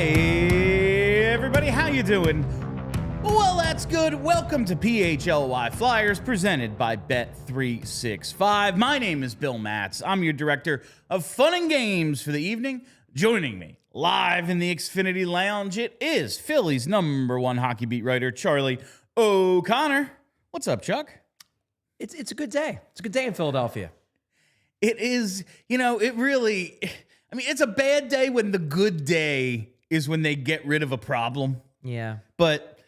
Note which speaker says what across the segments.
Speaker 1: Hey, everybody, how you doing? Well, that's good. Welcome to PHLY Flyers, presented by Bet365. My name is Bill Matz. I'm your director of fun and games for the evening. Joining me live in the Xfinity Lounge, it is Philly's #1 hockey beat writer, Charlie O'Connor. What's up, Chuck?
Speaker 2: It's a good day. It's a good day in Philadelphia.
Speaker 1: It is, it really, it's a bad day when the good day is when they get rid of a problem.
Speaker 2: Yeah.
Speaker 1: But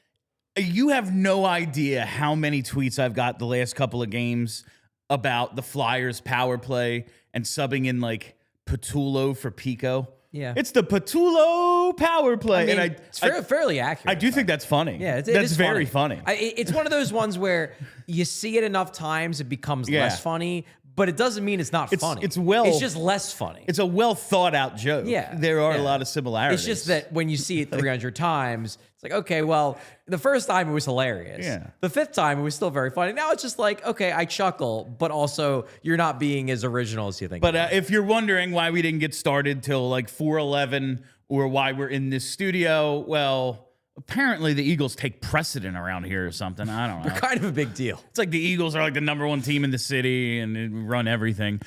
Speaker 1: you have no idea how many tweets I've got the last couple of games about the Flyers power play and subbing in like Patullo for Pico.
Speaker 2: Yeah.
Speaker 1: It's the Patullo power play.
Speaker 2: It's fairly accurate.
Speaker 1: I do think that's funny.
Speaker 2: Yeah,
Speaker 1: that's very funny.
Speaker 2: It's one of those ones where you see it enough times, it becomes less funny, but it doesn't mean it's not funny. It's just less funny.
Speaker 1: It's a well thought out joke.
Speaker 2: Yeah.
Speaker 1: There are a lot of similarities.
Speaker 2: It's just that when you see it 300 times, it's like, okay, well, the first time it was hilarious.
Speaker 1: Yeah.
Speaker 2: The fifth time it was still very funny. Now it's just like, okay, I chuckle, but also you're not being as original as you think.
Speaker 1: But if you're wondering why we didn't get started till like 4:11 or why we're in this studio, well, apparently the Eagles take precedent around here or something. I don't know.
Speaker 2: They're kind of a big deal.
Speaker 1: It's like the Eagles are like the #1 team in the city and run everything.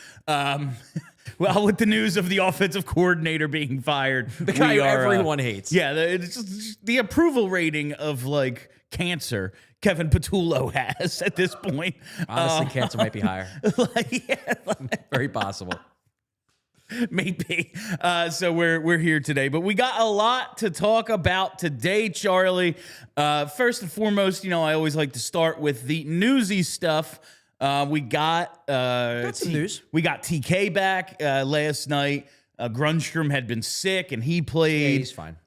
Speaker 1: Well, with the news of the offensive coordinator being fired,
Speaker 2: the guy who everyone hates.
Speaker 1: Yeah, it's just the approval rating of like cancer Kevin Patullo has at this point.
Speaker 2: Honestly, cancer might be higher. Very possible.
Speaker 1: Maybe. So we're here today, but we got a lot to talk about today, Charlie. First and foremost, I always like to start with the newsy stuff. We got
Speaker 2: some news.
Speaker 1: We got TK back last night. Grunstrom had been sick, and he played.
Speaker 2: Yeah, he's fine.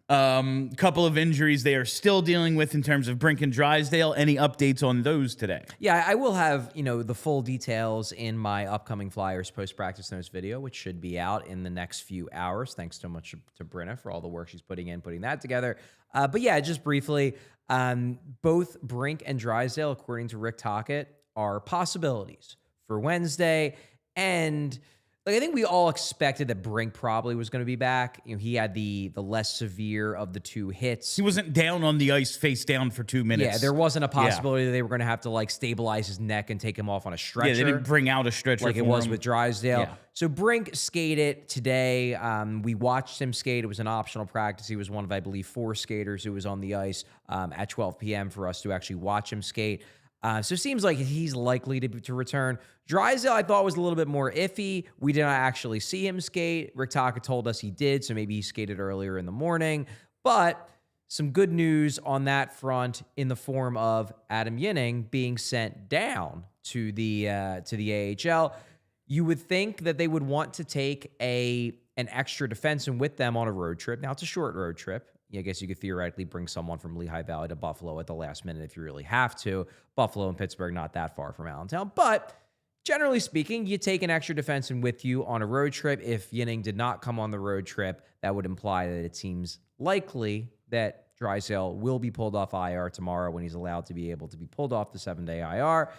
Speaker 1: Couple of injuries they are still dealing with in terms of Brink and Drysdale. Any updates on those today?
Speaker 2: Yeah, I will have, the full details in my upcoming Flyers post-practice notes video, which should be out in the next few hours. Thanks so much to Brenna for all the work she's putting that together. But yeah, just briefly, both Brink and Drysdale, according to Rick Tocchet, are possibilities for Wednesday. And I think we all expected that Brink probably was going to be back. He had the less severe of the two hits.
Speaker 1: He wasn't down on the ice face down for 2 minutes.
Speaker 2: Yeah, there wasn't a possibility that they were going to have to stabilize his neck and take him off on a stretcher.
Speaker 1: Yeah, they didn't bring out a stretcher
Speaker 2: like it was with Drysdale.
Speaker 1: Yeah.
Speaker 2: So Brink skated today. We watched him skate. It was an optional practice. He was one of, I believe, 4 skaters who was on the ice at 12 p.m. for us to actually watch him skate. So it seems like he's likely to return. Drysdale, I thought, was a little bit more iffy. We did not actually see him skate. Rick Tocchet told us he did, so maybe he skated earlier in the morning. But some good news on that front in the form of Adam Yinning being sent down to the AHL. You would think that they would want to take an extra defenseman with them on a road trip. Now, it's a short road trip. I guess you could theoretically bring someone from Lehigh Valley to Buffalo at the last minute if you really have to. Buffalo and Pittsburgh, not that far from Allentown. But generally speaking, you take an extra defenseman with you on a road trip. If Yinning did not come on the road trip, that would imply that it seems likely that Drysdale will be pulled off IR tomorrow when he's allowed to be able to be pulled off the 7-day IR.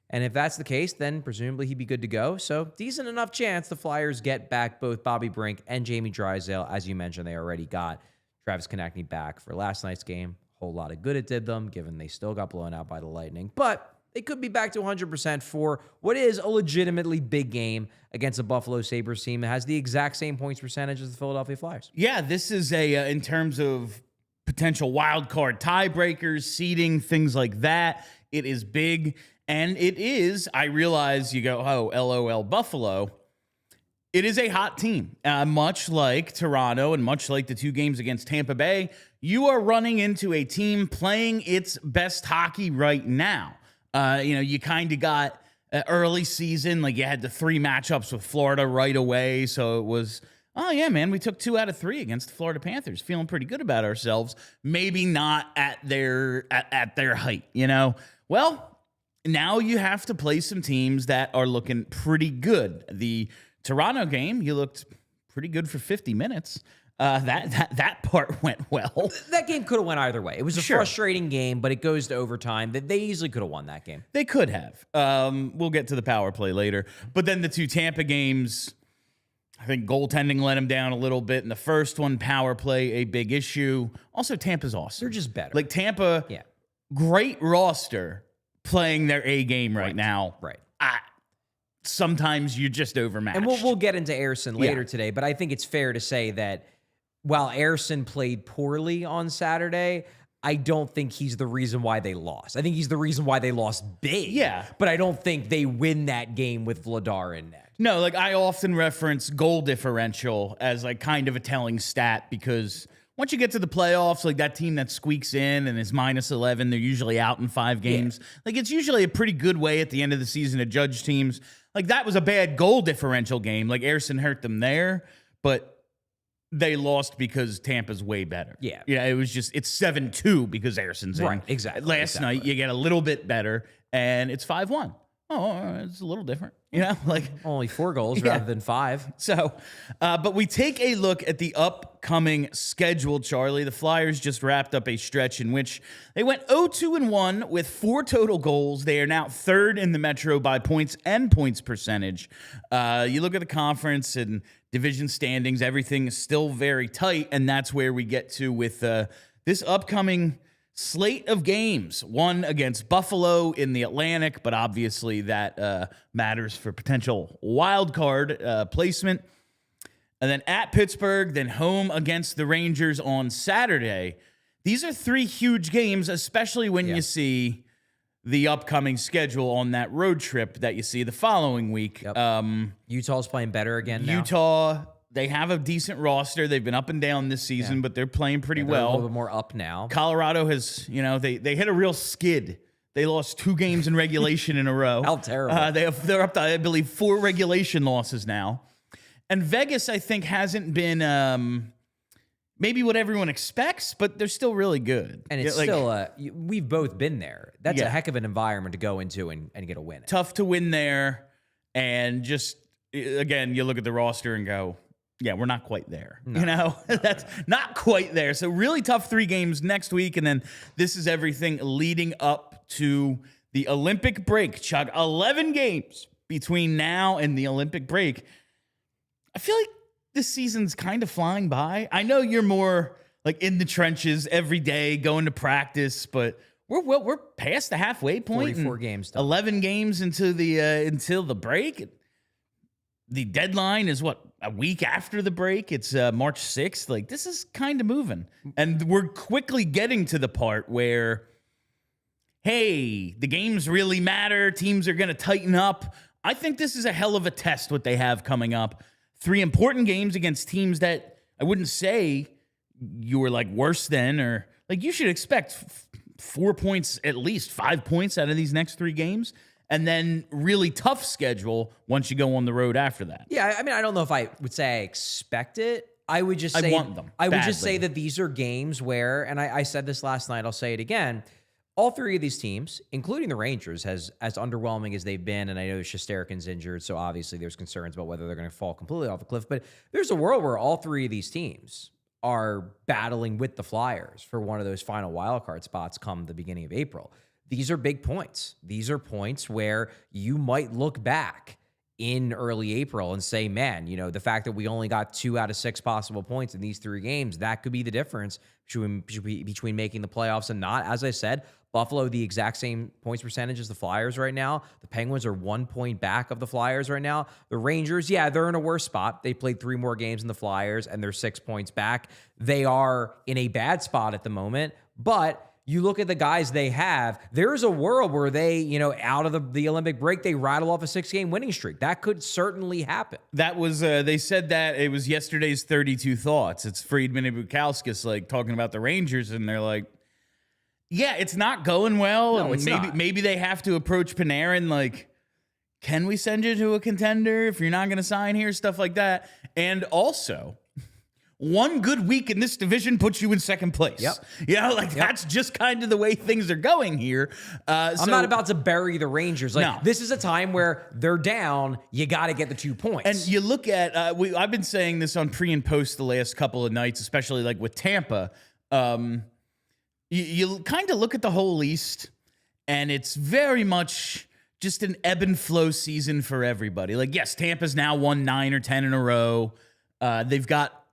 Speaker 2: And if that's the case, then presumably he'd be good to go. So decent enough chance the Flyers get back both Bobby Brink and Jamie Drysdale. As you mentioned, they already got Travis Konechny back for last night's game. Whole lot of good it did them, given they still got blown out by the Lightning. But they could be back to 100% for what is a legitimately big game against a Buffalo Sabres team that has the exact same points percentage as the Philadelphia Flyers.
Speaker 1: Yeah, this is in terms of potential wild card tiebreakers, seeding, things like that. It is big, and it is, I realize you go, oh, LOL Buffalo. It is a hot team, much like Toronto and much like the 2 games against Tampa Bay. You are running into a team playing its best hockey right now. You kind of got early season, like you had the 3 matchups with Florida right away. So it was, oh yeah, man, we took 2 out of 3 against the Florida Panthers. Feeling pretty good about ourselves. Maybe not at their height, Well, now you have to play some teams that are looking pretty good. The Toronto game, you looked pretty good for 50 minutes. That part went well.
Speaker 2: That game could have went either way. It was a frustrating game, but it goes to overtime. They easily could have won that game.
Speaker 1: They could have. We'll get to the power play later. But then the 2 Tampa games, I think goaltending let him down a little bit in the first one. Power play, a big issue. Also, Tampa's awesome.
Speaker 2: They're just better.
Speaker 1: Like Tampa, great roster playing their A game right now.
Speaker 2: Right.
Speaker 1: Sometimes you're just overmatched.
Speaker 2: And we'll get into Ersson later today, but I think it's fair to say that while Ersson played poorly on Saturday, I don't think he's the reason why they lost. I think he's the reason why they lost big.
Speaker 1: Yeah.
Speaker 2: But I don't think they win that game with Vladar in net.
Speaker 1: No, like I often reference goal differential as like kind of a telling stat because once you get to the playoffs, like that team that squeaks in and is minus 11, they're usually out in 5 games. Like it's usually a pretty good way at the end of the season to judge teams. Like that was a bad goal differential game. Like Ersson hurt them there, but they lost because Tampa's way better.
Speaker 2: Yeah.
Speaker 1: Yeah, it was just, it's 7-2 because Ersson's in.
Speaker 2: Right, exactly.
Speaker 1: Last night, you get a little bit better, and it's 5-1. Oh, it's a little different. You know, like
Speaker 2: only 4 goals rather than 5.
Speaker 1: So, but we take a look at the upcoming schedule, Charlie. The Flyers just wrapped up a stretch in which they went 0-2-1 with 4 total goals. They are now 3rd in the Metro by points and points percentage. You look at the conference and division standings, everything is still very tight, and that's where we get to with this upcoming slate of games. One against Buffalo in the Atlantic, but obviously that matters for potential wild card placement. And then at Pittsburgh, then home against the Rangers on Saturday. These are 3 huge games, especially when you see the upcoming schedule on that road trip that you see the following week.
Speaker 2: Utah's playing better again now.
Speaker 1: Utah, they have a decent roster. They've been up and down this season, but they're playing pretty
Speaker 2: They're
Speaker 1: well.
Speaker 2: a little bit more up now.
Speaker 1: Colorado has, they hit a real skid. They lost 2 games in regulation in a row.
Speaker 2: How terrible.
Speaker 1: They're up to, I believe, 4 regulation losses now. And Vegas, I think, hasn't been maybe what everyone expects, but they're still really good.
Speaker 2: And it's still, we've both been there. That's a heck of an environment to go into and get a win.
Speaker 1: Tough to win there. And just, again, you look at the roster and go, yeah, we're not quite there. That's not quite there. So really tough 3 games next week. And then this is everything leading up to the Olympic break. Chuck, 11 games between now and the Olympic break. I feel like this season's kind of flying by. I know you're more like in the trenches every day, going to practice, but we're past the halfway point.
Speaker 2: 44 games done.
Speaker 1: 11 games into the until the break. The deadline is what, a week after the break? It's March 6th. Like, this is kind of moving. And we're quickly getting to the part where, hey, the games really matter. Teams are going to tighten up. I think this is a hell of a test what they have coming up. 3 important games against teams that I wouldn't say you were like worse than, or like you should expect 4 points, at least 5 points out of these next 3 games. And then really tough schedule once you go on the road after that.
Speaker 2: Yeah, I mean, I don't know if I would say I expect it. I would just say
Speaker 1: I want them.
Speaker 2: I would just
Speaker 1: badly.
Speaker 2: say that these are games where, and I said this last night, I'll say it again. All 3 of these teams, including the Rangers, as underwhelming as they've been, and I know Shesterkin's injured, so obviously there's concerns about whether they're going to fall completely off the cliff. But there's a world where all 3 of these teams are battling with the Flyers for one of those final wildcard spots come the beginning of April. These are big points. These are points where you might look back in early April and say, man, the fact that we only got 2 out of 6 possible points in these 3 games, that could be the difference between making the playoffs and not. As I said, Buffalo, the exact same points percentage as the Flyers right now. The Penguins are 1 point back of the Flyers right now. The Rangers, they're in a worse spot. They played 3 more games than the Flyers, and they're 6 points back. They are in a bad spot at the moment, but you look at the guys they have, there's a world where they, out of the Olympic break, they rattle off a 6-game winning streak. That could certainly happen.
Speaker 1: That was, they said that it was yesterday's 32 Thoughts. It's Friedman and Bukowskis like talking about the Rangers, and they're like, yeah, it's not going well.
Speaker 2: No,
Speaker 1: and
Speaker 2: it's not.
Speaker 1: Maybe they have to approach Panarin like, can we send you to a contender if you're not going to sign here? Stuff like that. And also, one good week in this division puts you in second place.
Speaker 2: Yep.
Speaker 1: That's just kind of the way things are going here.
Speaker 2: I'm not about to bury the Rangers.
Speaker 1: No.
Speaker 2: This is a time where they're down. You got to get the 2 points.
Speaker 1: And you look at, I've been saying this on pre and post the last couple of nights, especially like with Tampa. You kind of look at the whole East, and it's very much just an ebb and flow season for everybody. Like, yes, Tampa's now won 9 or 10 in a row. They've got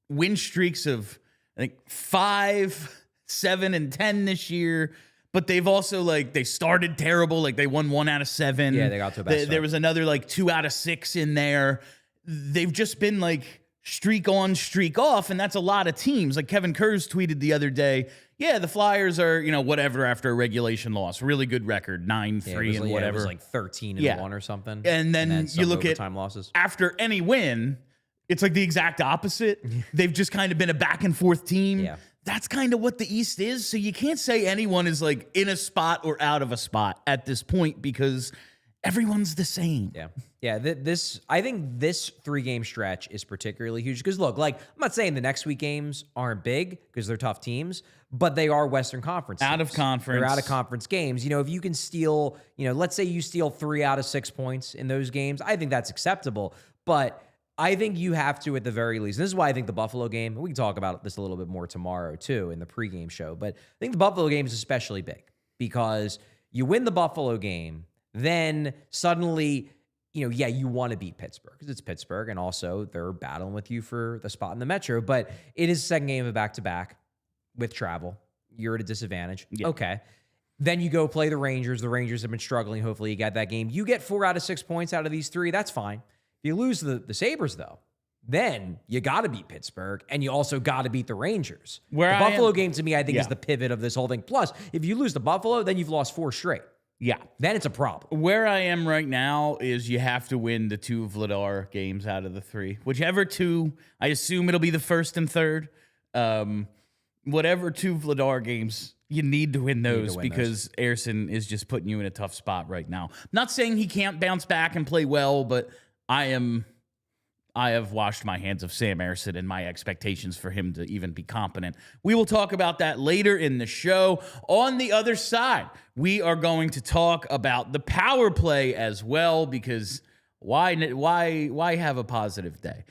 Speaker 1: win streaks of, I think, 5, 7, and 10 this year. But they've also, like, they started terrible. Like, they won 1 out of 7.
Speaker 2: Yeah, they got to a bad start.
Speaker 1: There was another, like, 2 out of 6 in there. They've just been, like, streak on, streak off, and that's a lot of teams. Like, Kevin Kurz tweeted the other day, yeah, the Flyers are, whatever after a regulation loss. Really good record, 9-3 and whatever.
Speaker 2: It was like 13-1 or something.
Speaker 1: And then you look at
Speaker 2: overtime losses.
Speaker 1: After any win, it's like the exact opposite. They've just kind of been a back and forth team.
Speaker 2: Yeah.
Speaker 1: That's kind of what the East is. So you can't say anyone is like in a spot or out of a spot at this point because everyone's the same.
Speaker 2: Yeah. Yeah. I think this 3-game stretch is particularly huge because, look, like, I'm not saying the next week games aren't big because they're tough teams, but they are Western Conference teams.
Speaker 1: Out of conference.
Speaker 2: They're out of conference games. If you can steal, let's say you steal 3 out of 6 points in those games, I think that's acceptable. But I think you have to, at the very least, and this is why I think the Buffalo game, we can talk about this a little bit more tomorrow too in the pregame show, but I think the Buffalo game is especially big because you win the Buffalo game, then suddenly, you want to beat Pittsburgh because it's Pittsburgh, and also they're battling with you for the spot in the Metro, but it is the second game of back-to-back with travel. You're at a disadvantage. Yeah. Okay. Then you go play the Rangers. The Rangers have been struggling. Hopefully you get that game. You get 4 out of 6 points out of these 3. That's fine. If you lose the Sabres, though, then you got to beat Pittsburgh, and you also got to beat the Rangers. The Buffalo game, to me, I think, is the pivot of this whole thing. Plus, if you lose to Buffalo, then you've lost 4 straight.
Speaker 1: Yeah.
Speaker 2: Then it's a problem.
Speaker 1: Where I am right now is you have to win the 2 Vladar games out of the 3. Whichever 2, I assume it'll be the first and third. Whatever 2 Vladar games, you need to win those because Ersson is just putting you in a tough spot right now. Not saying he can't bounce back and play well, but I have washed my hands of Sam Ersson and my expectations for him to even be competent. We will talk about that later in the show. On the other side, we are going to talk about the power play as well because why have a positive day?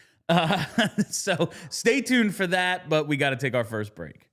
Speaker 1: So stay tuned for that, but we got to take our first break.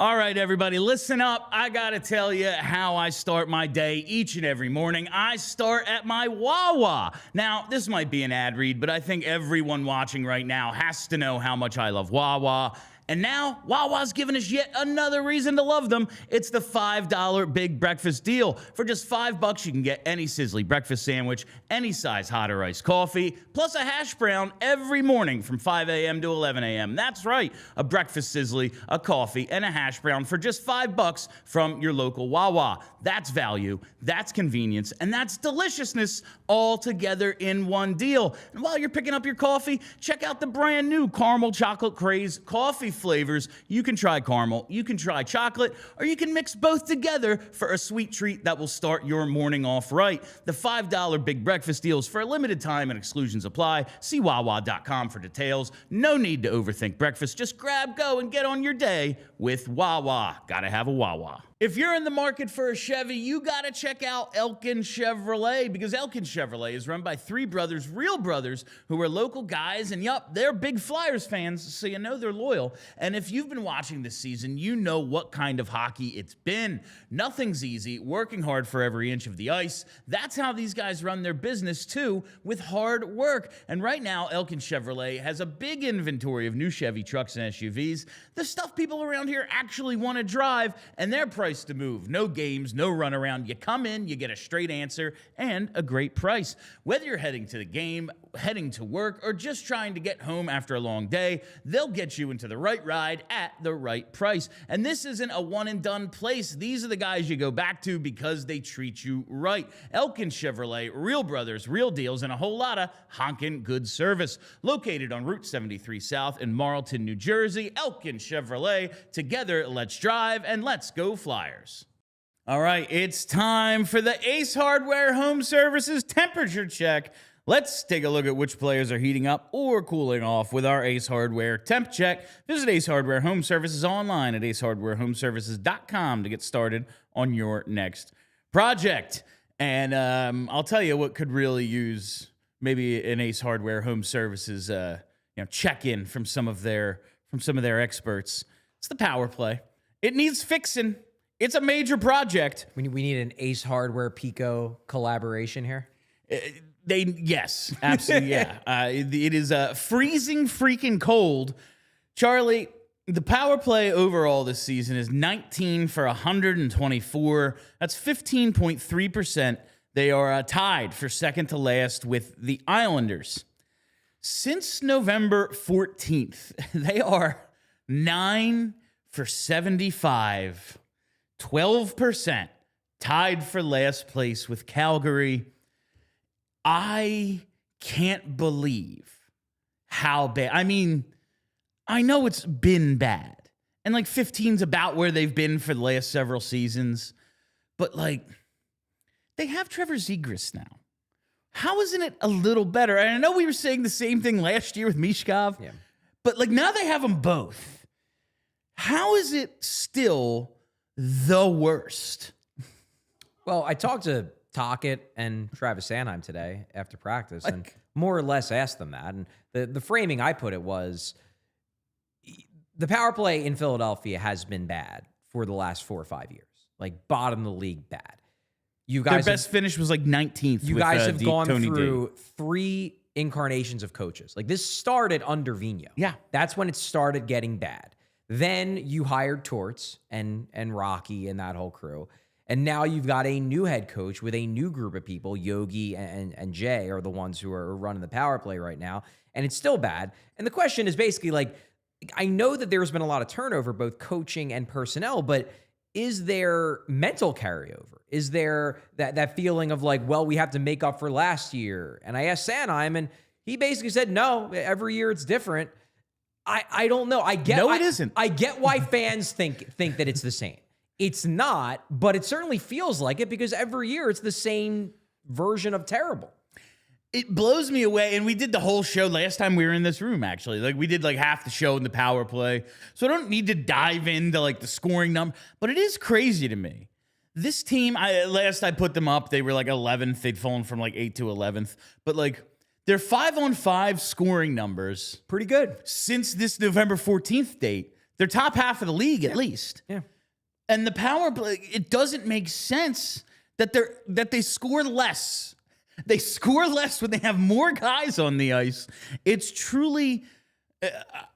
Speaker 1: All right, everybody, listen up. I got to tell you how I start my day each and every morning. I start at my Wawa. Now, this might be an ad read, but I think everyone watching right now has to know how much I love Wawa. And now, Wawa's giving us yet another reason to love them. It's the $5 Big Breakfast Deal. For just $5, you can get any Sizzly breakfast sandwich, any size hot or iced coffee, plus a hash brown every morning from 5 a.m. to 11 a.m. That's right, a breakfast Sizzly, a coffee, and a hash brown for just $5 from your local Wawa. That's value, that's convenience, and that's deliciousness all together in one deal. And while you're picking up your coffee, check out the brand new Caramel Chocolate Craze coffee flavors. You can try caramel, you can try chocolate, or you can mix both together for a sweet treat that will start your morning off right. The $5 Big Breakfast Deals for a limited time and exclusions apply. See Wawa.com for details. No need to overthink breakfast. Just grab, go, and get on your day with Wawa. Gotta have a Wawa. If you're in the market for a Chevy, you got to check out Elkin Chevrolet because Elkin Chevrolet is run by 3 brothers, real brothers, who are local guys. And yup, they're big Flyers fans, so you know they're loyal. And if you've been watching this season, you know what kind of hockey it's been. Nothing's easy, working hard for every inch of the ice. That's how these guys run their business too, with hard work. And right now, Elkin Chevrolet has a big inventory of new Chevy trucks and SUVs, the stuff people around here actually want to drive, and they're priced to move. No games, no runaround. You come in, you get a straight answer and a great price. Whether you're heading to the game, heading to work, or just trying to get home after a long day, they'll get you into the right ride at the right price. And this isn't a one and done place. These are the guys you go back to because they treat you right. Elkin Chevrolet, real brothers, real deals, and a whole lot of honkin' good service. Located on Route 73 South in Marlton, New Jersey, Elkin Chevrolet. Together, let's drive and let's go Flyers. All right, it's time for the Ace Hardware Home Services temperature check. Let's take a look at which players are heating up or cooling off with our Ace Hardware temp check. Visit Ace Hardware Home Services online at acehardwarehomeservices.com to get started on your next project. And I'll tell you what could really use maybe an Ace Hardware Home Services check-in from some of their experts. It's the power play. It needs fixing. it's a major project.
Speaker 2: We need an Ace Hardware Pico collaboration here.
Speaker 1: Yes, absolutely, yeah. It is freezing freaking cold. Charlie, the power play overall this season is 19 for 124. That's 15.3%. They are tied for second to last with the Islanders. Since November 14th, they are 9 for 75, 12%, tied for last place with Calgary. I can't believe how bad. I mean, I know it's been bad. And like 15's about where they've been for the last several seasons. But like, they have Trevor Zegras now. How isn't it a little better? And I know we were saying the same thing last year with Michkov. Yeah. But like now they have them both. How is it still the worst?
Speaker 2: Well, I talked to Tocchet and Travis Sanheim today after practice and more or less asked them that. And the framing I put it was the power play in Philadelphia has been bad for the last 4 or 5 years. Like bottom of the league bad. You guys
Speaker 1: Their best finish was like 19th.
Speaker 2: You guys have gone
Speaker 1: Tony
Speaker 2: through 3 incarnations of coaches. Like this started under Vigneault.
Speaker 1: Yeah.
Speaker 2: That's when it started getting bad. Then you hired Torts and Rocky and that whole crew. And now you've got a new head coach with a new group of people. Yogi and Jay are the ones who are running the power play right now. And it's still bad. And the question is basically like, I know that there's been a lot of turnover, both coaching and personnel, but is there mental carryover? Is there that feeling of like, well, we have to make up for last year? And I asked Sanheim, and he basically said, no, every year it's different. I don't know. It isn't. I get why fans think that it's the same. It's not, but it certainly feels like it because every year it's the same version of terrible.
Speaker 1: It blows me away. And we did the whole show last time we were in this room, actually. Like we did like half the show in the power play. So I don't need to dive into like the scoring number, but it is crazy to me. This team, last I put them up, they were like 11th. They'd fallen from like 8th to 11th. But like their 5-on-5 scoring numbers,
Speaker 2: pretty good.
Speaker 1: Since this November 14th date, they're top half of the league at least.
Speaker 2: Yeah.
Speaker 1: And the power play, it doesn't make sense that they score less. They score less when they have more guys on the ice. It's truly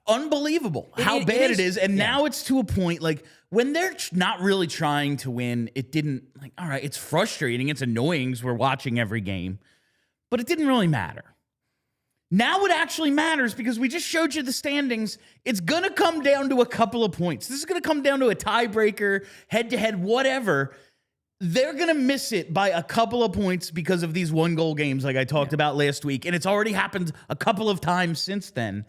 Speaker 1: unbelievable how bad it is. And now it's to a point like when they're not really trying to win, it didn't like, all right, it's frustrating. It's annoying because we're watching every game, but it didn't really matter. Now it actually matters because we just showed you the standings. It's going to come down to a couple of points. This is going to come down to a tiebreaker, head-to-head, whatever. They're going to miss it by a couple of points because of these one-goal games like I talked about last week, and it's already happened a couple of times since then.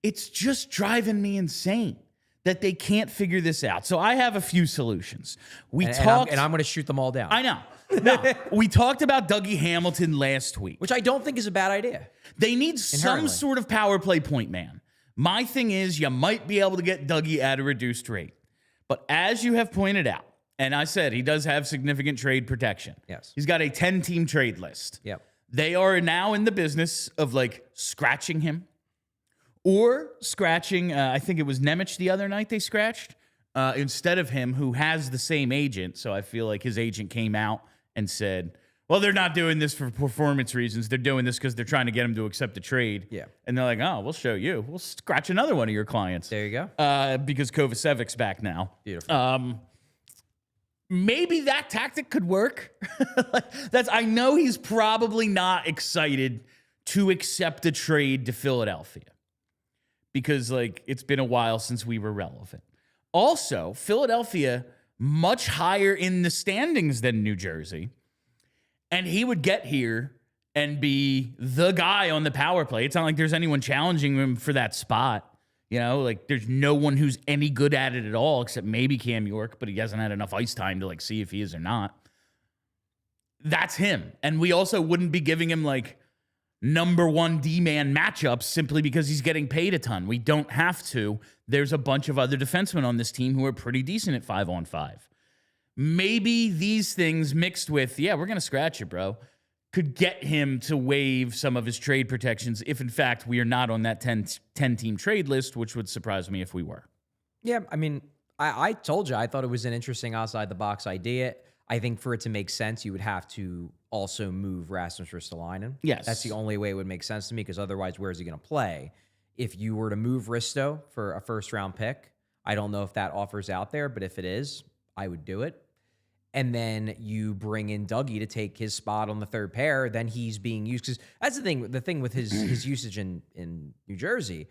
Speaker 1: It's just driving me insane that they can't figure this out. So I have a few solutions.
Speaker 2: And I'm going to shoot them all down.
Speaker 1: I know. No, we talked about Dougie Hamilton last week.
Speaker 2: Which I don't think is a bad idea.
Speaker 1: They need some sort of power play point man. My thing is you might be able to get Dougie at a reduced rate. But as you have pointed out, and I said he does have significant trade protection.
Speaker 2: Yes.
Speaker 1: He's got a 10-team trade list.
Speaker 2: Yep.
Speaker 1: They are now in the business of like scratching him or scratching, I think it was Nemec the other night they scratched instead of him, who has the same agent. So I feel like his agent came out and said, well, they're not doing this for performance reasons. They're doing this because they're trying to get him to accept the trade.
Speaker 2: Yeah.
Speaker 1: And they're like, oh, we'll show you. We'll scratch another one of your clients.
Speaker 2: There you go.
Speaker 1: Because Kovacevic's back now.
Speaker 2: Beautiful.
Speaker 1: Maybe that tactic could work. I know he's probably not excited to accept a trade to Philadelphia because like it's been a while since we were relevant. Also, Philadelphia much higher in the standings than New Jersey. And he would get here and be the guy on the power play. It's not like there's anyone challenging him for that spot. You know, like there's no one who's any good at it at all except maybe Cam York, but he hasn't had enough ice time to like see if he is or not. That's him. And we also wouldn't be giving him like number 1 D-man matchups simply because he's getting paid a ton. We don't have to. There's a bunch of other defensemen on this team who are pretty decent at 5-on-5. Maybe these things mixed with, we're going to scratch you, bro, could get him to waive some of his trade protections if, in fact, we are not on that 10-team trade list, which would surprise me if we were.
Speaker 2: Yeah, I mean, I told you, I thought it was an interesting outside the box idea. I think for it to make sense, you would have to also move Rasmus Ristolainen.
Speaker 1: Yes.
Speaker 2: That's the only way it would make sense to me, because otherwise, where is he going to play? If you were to move Risto for a first-round pick, I don't know if that offer's out there, but if it is, I would do it. And then you bring in Dougie to take his spot on the third pair, then he's being used. Because that's the thing with his usage in New Jersey.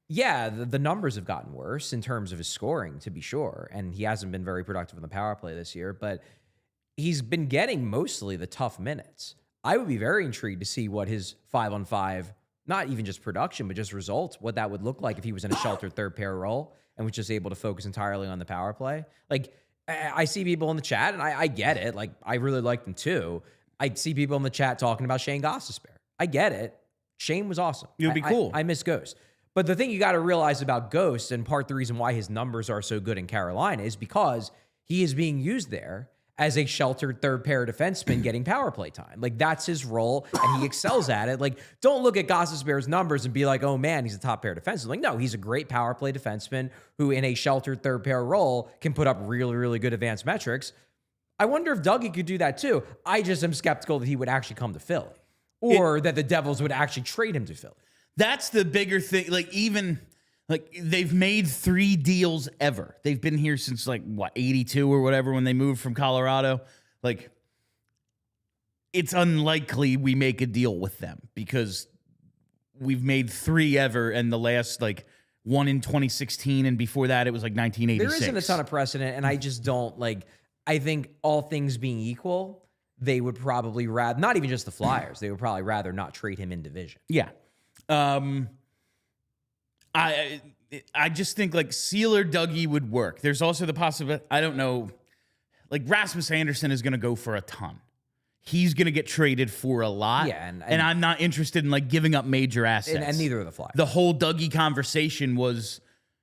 Speaker 2: Yeah, the numbers have gotten worse in terms of his scoring, to be sure. And he hasn't been very productive in the power play this year, but he's been getting mostly the tough minutes. I would be very intrigued to see what his 5-on-5, not even just production, but just results, what that would look like if he was in a sheltered third pair role and was just able to focus entirely on the power play. Like, I see people in the chat, and I get it. Like, I really like them too. I see people in the chat talking about Shane Gostisbehere. I get it. Shane was awesome.
Speaker 1: It would be cool.
Speaker 2: I miss Ghost. But the thing you got to realize about Ghost, and part the reason why his numbers are so good in Carolina, is because he is being used there as a sheltered third pair defenseman getting power play time. Like, that's his role, and he excels at it. Like, don't look at Gostisbehere's numbers and be like, oh man, he's a top pair defenseman. Like, no, he's a great power play defenseman who in a sheltered third pair role can put up really, really good advanced metrics. I wonder if Dougie could do that too. I just am skeptical that he would actually come to Philly, or that the Devils would actually trade him to Philly.
Speaker 1: That's the bigger thing. Like, even like they've made 3 deals ever. They've been here since like what, 82 or whatever, when they moved from Colorado. Like, it's unlikely we make a deal with them, because we've made 3 ever, and the last like one in 2016, and before that it was like 1986.
Speaker 2: There isn't a ton of precedent, and I just don't like. I think all things being equal, they would probably rather, not even just the Flyers, they would probably rather not trade him in division.
Speaker 1: Yeah. I just think like Sealer Dougie would work. There's also the possibility, I don't know, like Rasmus Anderson is going to go for a ton. He's going to get traded for a lot.
Speaker 2: Yeah,
Speaker 1: and I'm not interested in like giving up major assets.
Speaker 2: And neither of the Flyers.
Speaker 1: The whole Dougie conversation was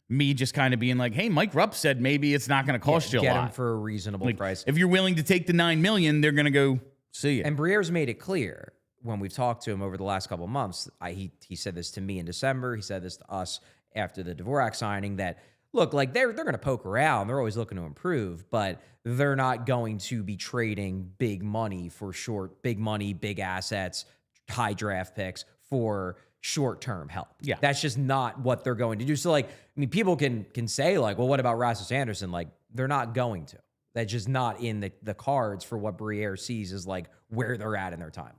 Speaker 1: me just kind of being like, hey, Mike Rupp said maybe it's not going to cost you a lot.
Speaker 2: Get him for a reasonable price.
Speaker 1: If you're willing to take the $9 million, they're going to go see you.
Speaker 2: And Briere's made it clear when we've talked to him over the last couple of months. He said this to me in December. He said this to us after the Dvorak signing, that look, like they're going to poke around. They're always looking to improve, but they're not going to be trading big money for big money, big assets, high draft picks for short-term help.
Speaker 1: Yeah.
Speaker 2: That's just not what they're going to do. So, like, I mean, people can say, like, well, what about Rasmus Anderson? Like, they're not going to. That's just not in the cards for what Briere sees as, like, where they're at in their timeline.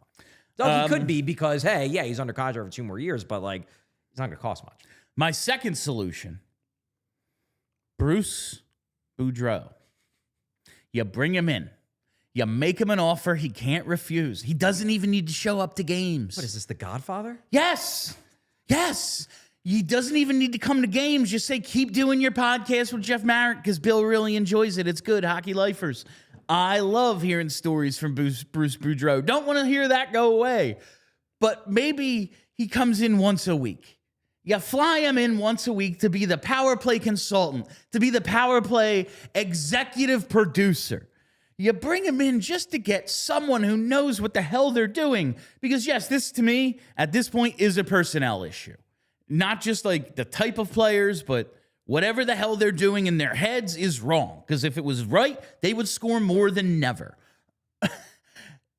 Speaker 2: Dougie could be, because, hey, yeah, he's under contract for 2 more years, but, like, it's not going to cost much.
Speaker 1: My second solution, Bruce Boudreau. You bring him in. You make him an offer he can't refuse. He doesn't even need to show up to games.
Speaker 2: What is this, The Godfather?
Speaker 1: Yes. Yes. He doesn't even need to come to games. Just say, keep doing your podcast with Jeff Marek, because Bill really enjoys it. It's good. Hockey lifers. I love hearing stories from Bruce Boudreau. Don't want to hear that go away. But maybe he comes in once a week. You fly him in once a week to be the power play consultant, to be the power play executive producer. You bring him in just to get someone who knows what the hell they're doing. Because, yes, this to me, at this point, is a personnel issue. Not just like the type of players, but whatever the hell they're doing in their heads is wrong. Because if it was right, they would score more than never.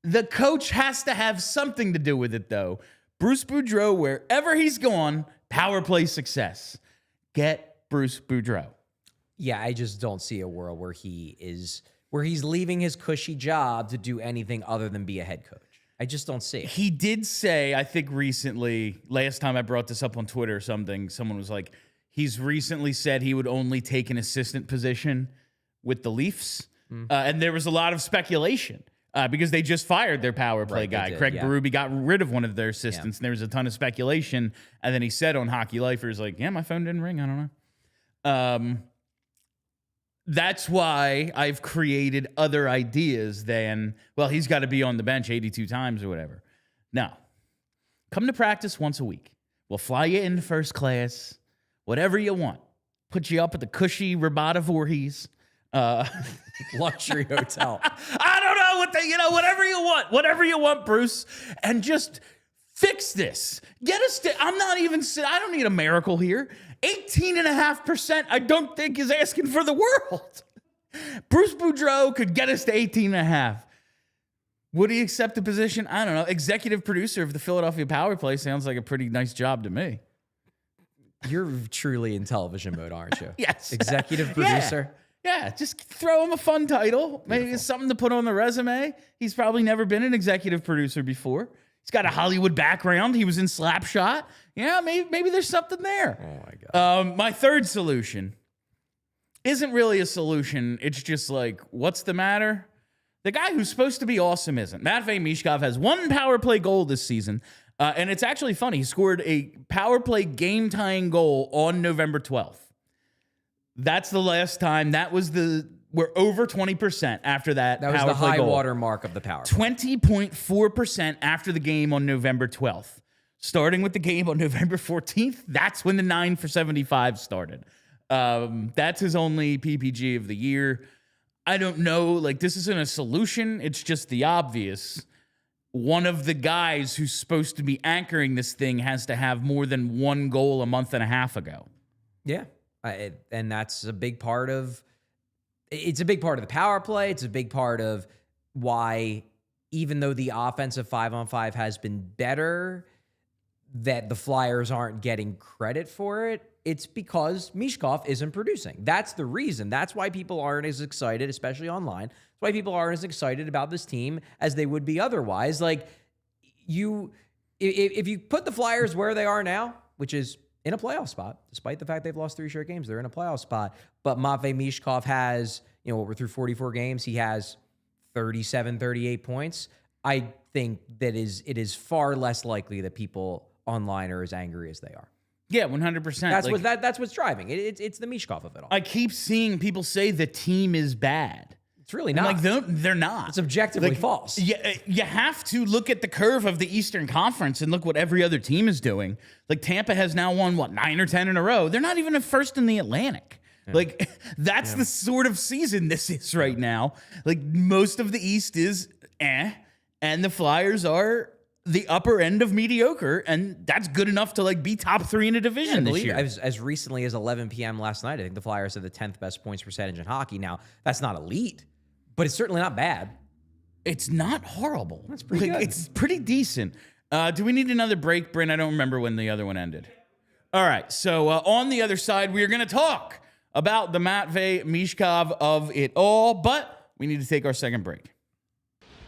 Speaker 1: The coach has to have something to do with it, though. Bruce Boudreau, wherever he's gone, power play success. Get Bruce Boudreau.
Speaker 2: Yeah, I just don't see a world where he's leaving his cushy job to do anything other than be a head coach. I just don't see it.
Speaker 1: He did say, I think recently, last time I brought this up on Twitter or something, someone was like, he's recently said he would only take an assistant position with the Leafs. And there was a lot of speculation because they just fired their power play guy. Craig Berube got rid of one of their assistants, and there was a ton of speculation. And then he said on Hockey Lifers, like, yeah, my phone didn't ring. I don't know. That's why I've created other ideas than, well, he's got to be on the bench 82 times or whatever. No. Come to practice once a week. We'll fly you into first class, whatever you want. Put you up at the cushy Rabata Voorhees.
Speaker 2: Luxury hotel.
Speaker 1: I don't know whatever you want, Bruce. And just Fix this. Get us to, I don't need a miracle here. 18.5%, I don't think is asking for the world. Bruce Boudreau could get us to 18.5. Would he accept the position? I don't know. Executive producer of the Philadelphia Power Play sounds like a pretty nice job to me.
Speaker 2: You're truly in television mode, aren't you?
Speaker 1: Yes.
Speaker 2: Executive producer.
Speaker 1: Yeah, just throw him a fun title. Maybe it's something to put on the resume. He's probably never been an executive producer before. He's got a Hollywood background. He was in Slapshot. Yeah, maybe there's something there.
Speaker 2: Oh, my God.
Speaker 1: My third solution isn't really a solution. It's just like, what's the matter? The guy who's supposed to be awesome isn't. Matvei Michkov has 1 power play goal this season. And it's actually funny. He scored a power play game-tying goal on November 12th. That's the last time. We're over 20% after that.
Speaker 2: That was the high water mark of the power play.
Speaker 1: 20.4% after the game on November 12th. Starting with the game on November 14th, that's when the 9 for 75 started. That's his only PPG of the year. I don't know. Like, this isn't a solution. It's just the obvious. One of the guys who's supposed to be anchoring this thing has to have more than 1 goal a month and a half ago.
Speaker 2: Yeah. And that's a big part of it's a big part of the power play. It's a big part of why, even though the offensive 5-on-5 has been better, that the Flyers aren't getting credit for it. It's because Michkov isn't producing. That's the reason. That's why people aren't as excited, especially online. That's why people aren't as excited about this team as they would be otherwise. Like, if you put the Flyers where they are now, which is in a playoff spot, despite the fact they've lost 3 straight games, they're in a playoff spot. But Matvei Michkov has, we're through 44 games. He has 37, 38 points. I think that it is far less likely that people online are as angry as they are.
Speaker 1: Yeah, 100%.
Speaker 2: That's what's driving. It's the Michkov of it all.
Speaker 1: I keep seeing people say the team is bad.
Speaker 2: It's really not.
Speaker 1: They're not.
Speaker 2: It's objectively false.
Speaker 1: You have to look at the curve of the Eastern Conference and look what every other team is doing. Like, Tampa has now won, 9 or 10 in a row. They're not even a first in the Atlantic. Yeah. Like, that's the sort of season this is right now. Like, most of the East is and the Flyers are the upper end of mediocre, and that's good enough to be top 3 in a division this year.
Speaker 2: As recently as 11 p.m. last night, I think the Flyers had the 10th best points percentage in hockey. Now, that's not elite, but it's certainly not bad.
Speaker 1: It's not horrible.
Speaker 2: That's pretty good.
Speaker 1: It's pretty decent. Do we need another break, Bryn? I don't remember when the other one ended. All right, so on the other side, we are going to talk about the Matvei Michkov of it all, but we need to take our second break.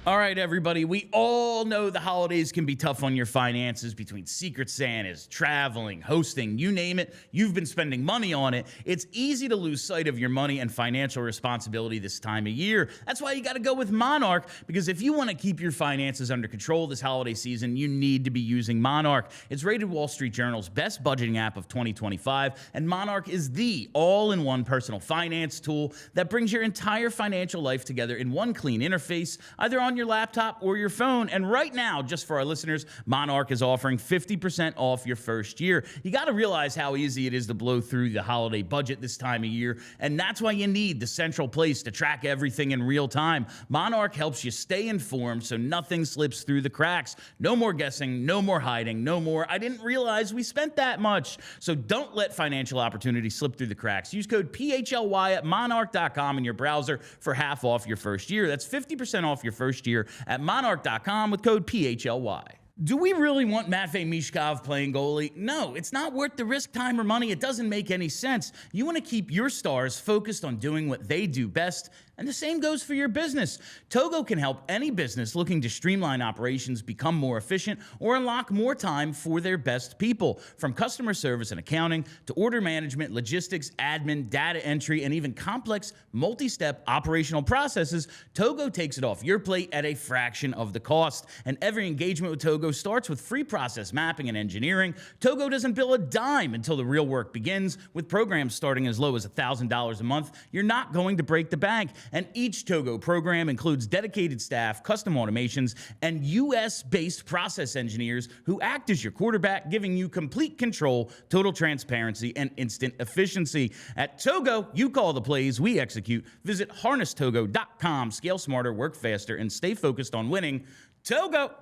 Speaker 1: All right, everybody, we all know the holidays can be tough on your finances between Secret Santas, traveling, hosting, you name it. You've been spending money on it. It's easy to lose sight of your money and financial responsibility this time of year. That's why you got to go with Monarch, because if you want to keep your finances under control this holiday season, you need to be using Monarch. It's rated Wall Street Journal's best budgeting app of 2025, and Monarch is the all-in-one personal finance tool that brings your entire financial life together in one clean interface, either on your laptop or your phone. And right now, just for our listeners, Monarch is offering 50% off your first year. You got to realize how easy it is to blow through the holiday budget this time of year, and that's why you need the central place to track everything in real time. Monarch helps you stay informed so nothing slips through the cracks. No more guessing, no more hiding, no more, I didn't realize we spent that much. So don't let financial opportunity slip through the cracks. Use code PHLY at monarch.com in your browser for half off your first year. That's 50% off your first year at monarch.com with code PHLY. Do we really want Matvei Michkov playing goalie? No, it's not worth the risk, time, or money. It doesn't make any sense. You want to keep your stars focused on doing what they do best, and the same goes for your business. Togo can help any business looking to streamline operations become more efficient or unlock more time for their best people. From customer service and accounting to order management, logistics, admin, data entry, and even complex multi-step operational processes, Togo takes it off your plate at a fraction of the cost. And every engagement with Togo starts with free process mapping and engineering. Togo doesn't bill a dime until the real work begins. With programs starting as low as $1,000 a month, you're not going to break the bank. And each Togo program includes dedicated staff, custom automations, and US-based process engineers who act as your quarterback, giving you complete control, total transparency, and instant efficiency. At Togo, you call the plays, we execute. Visit harnesstogo.com. Scale smarter, work faster, and stay focused on winning. Togo.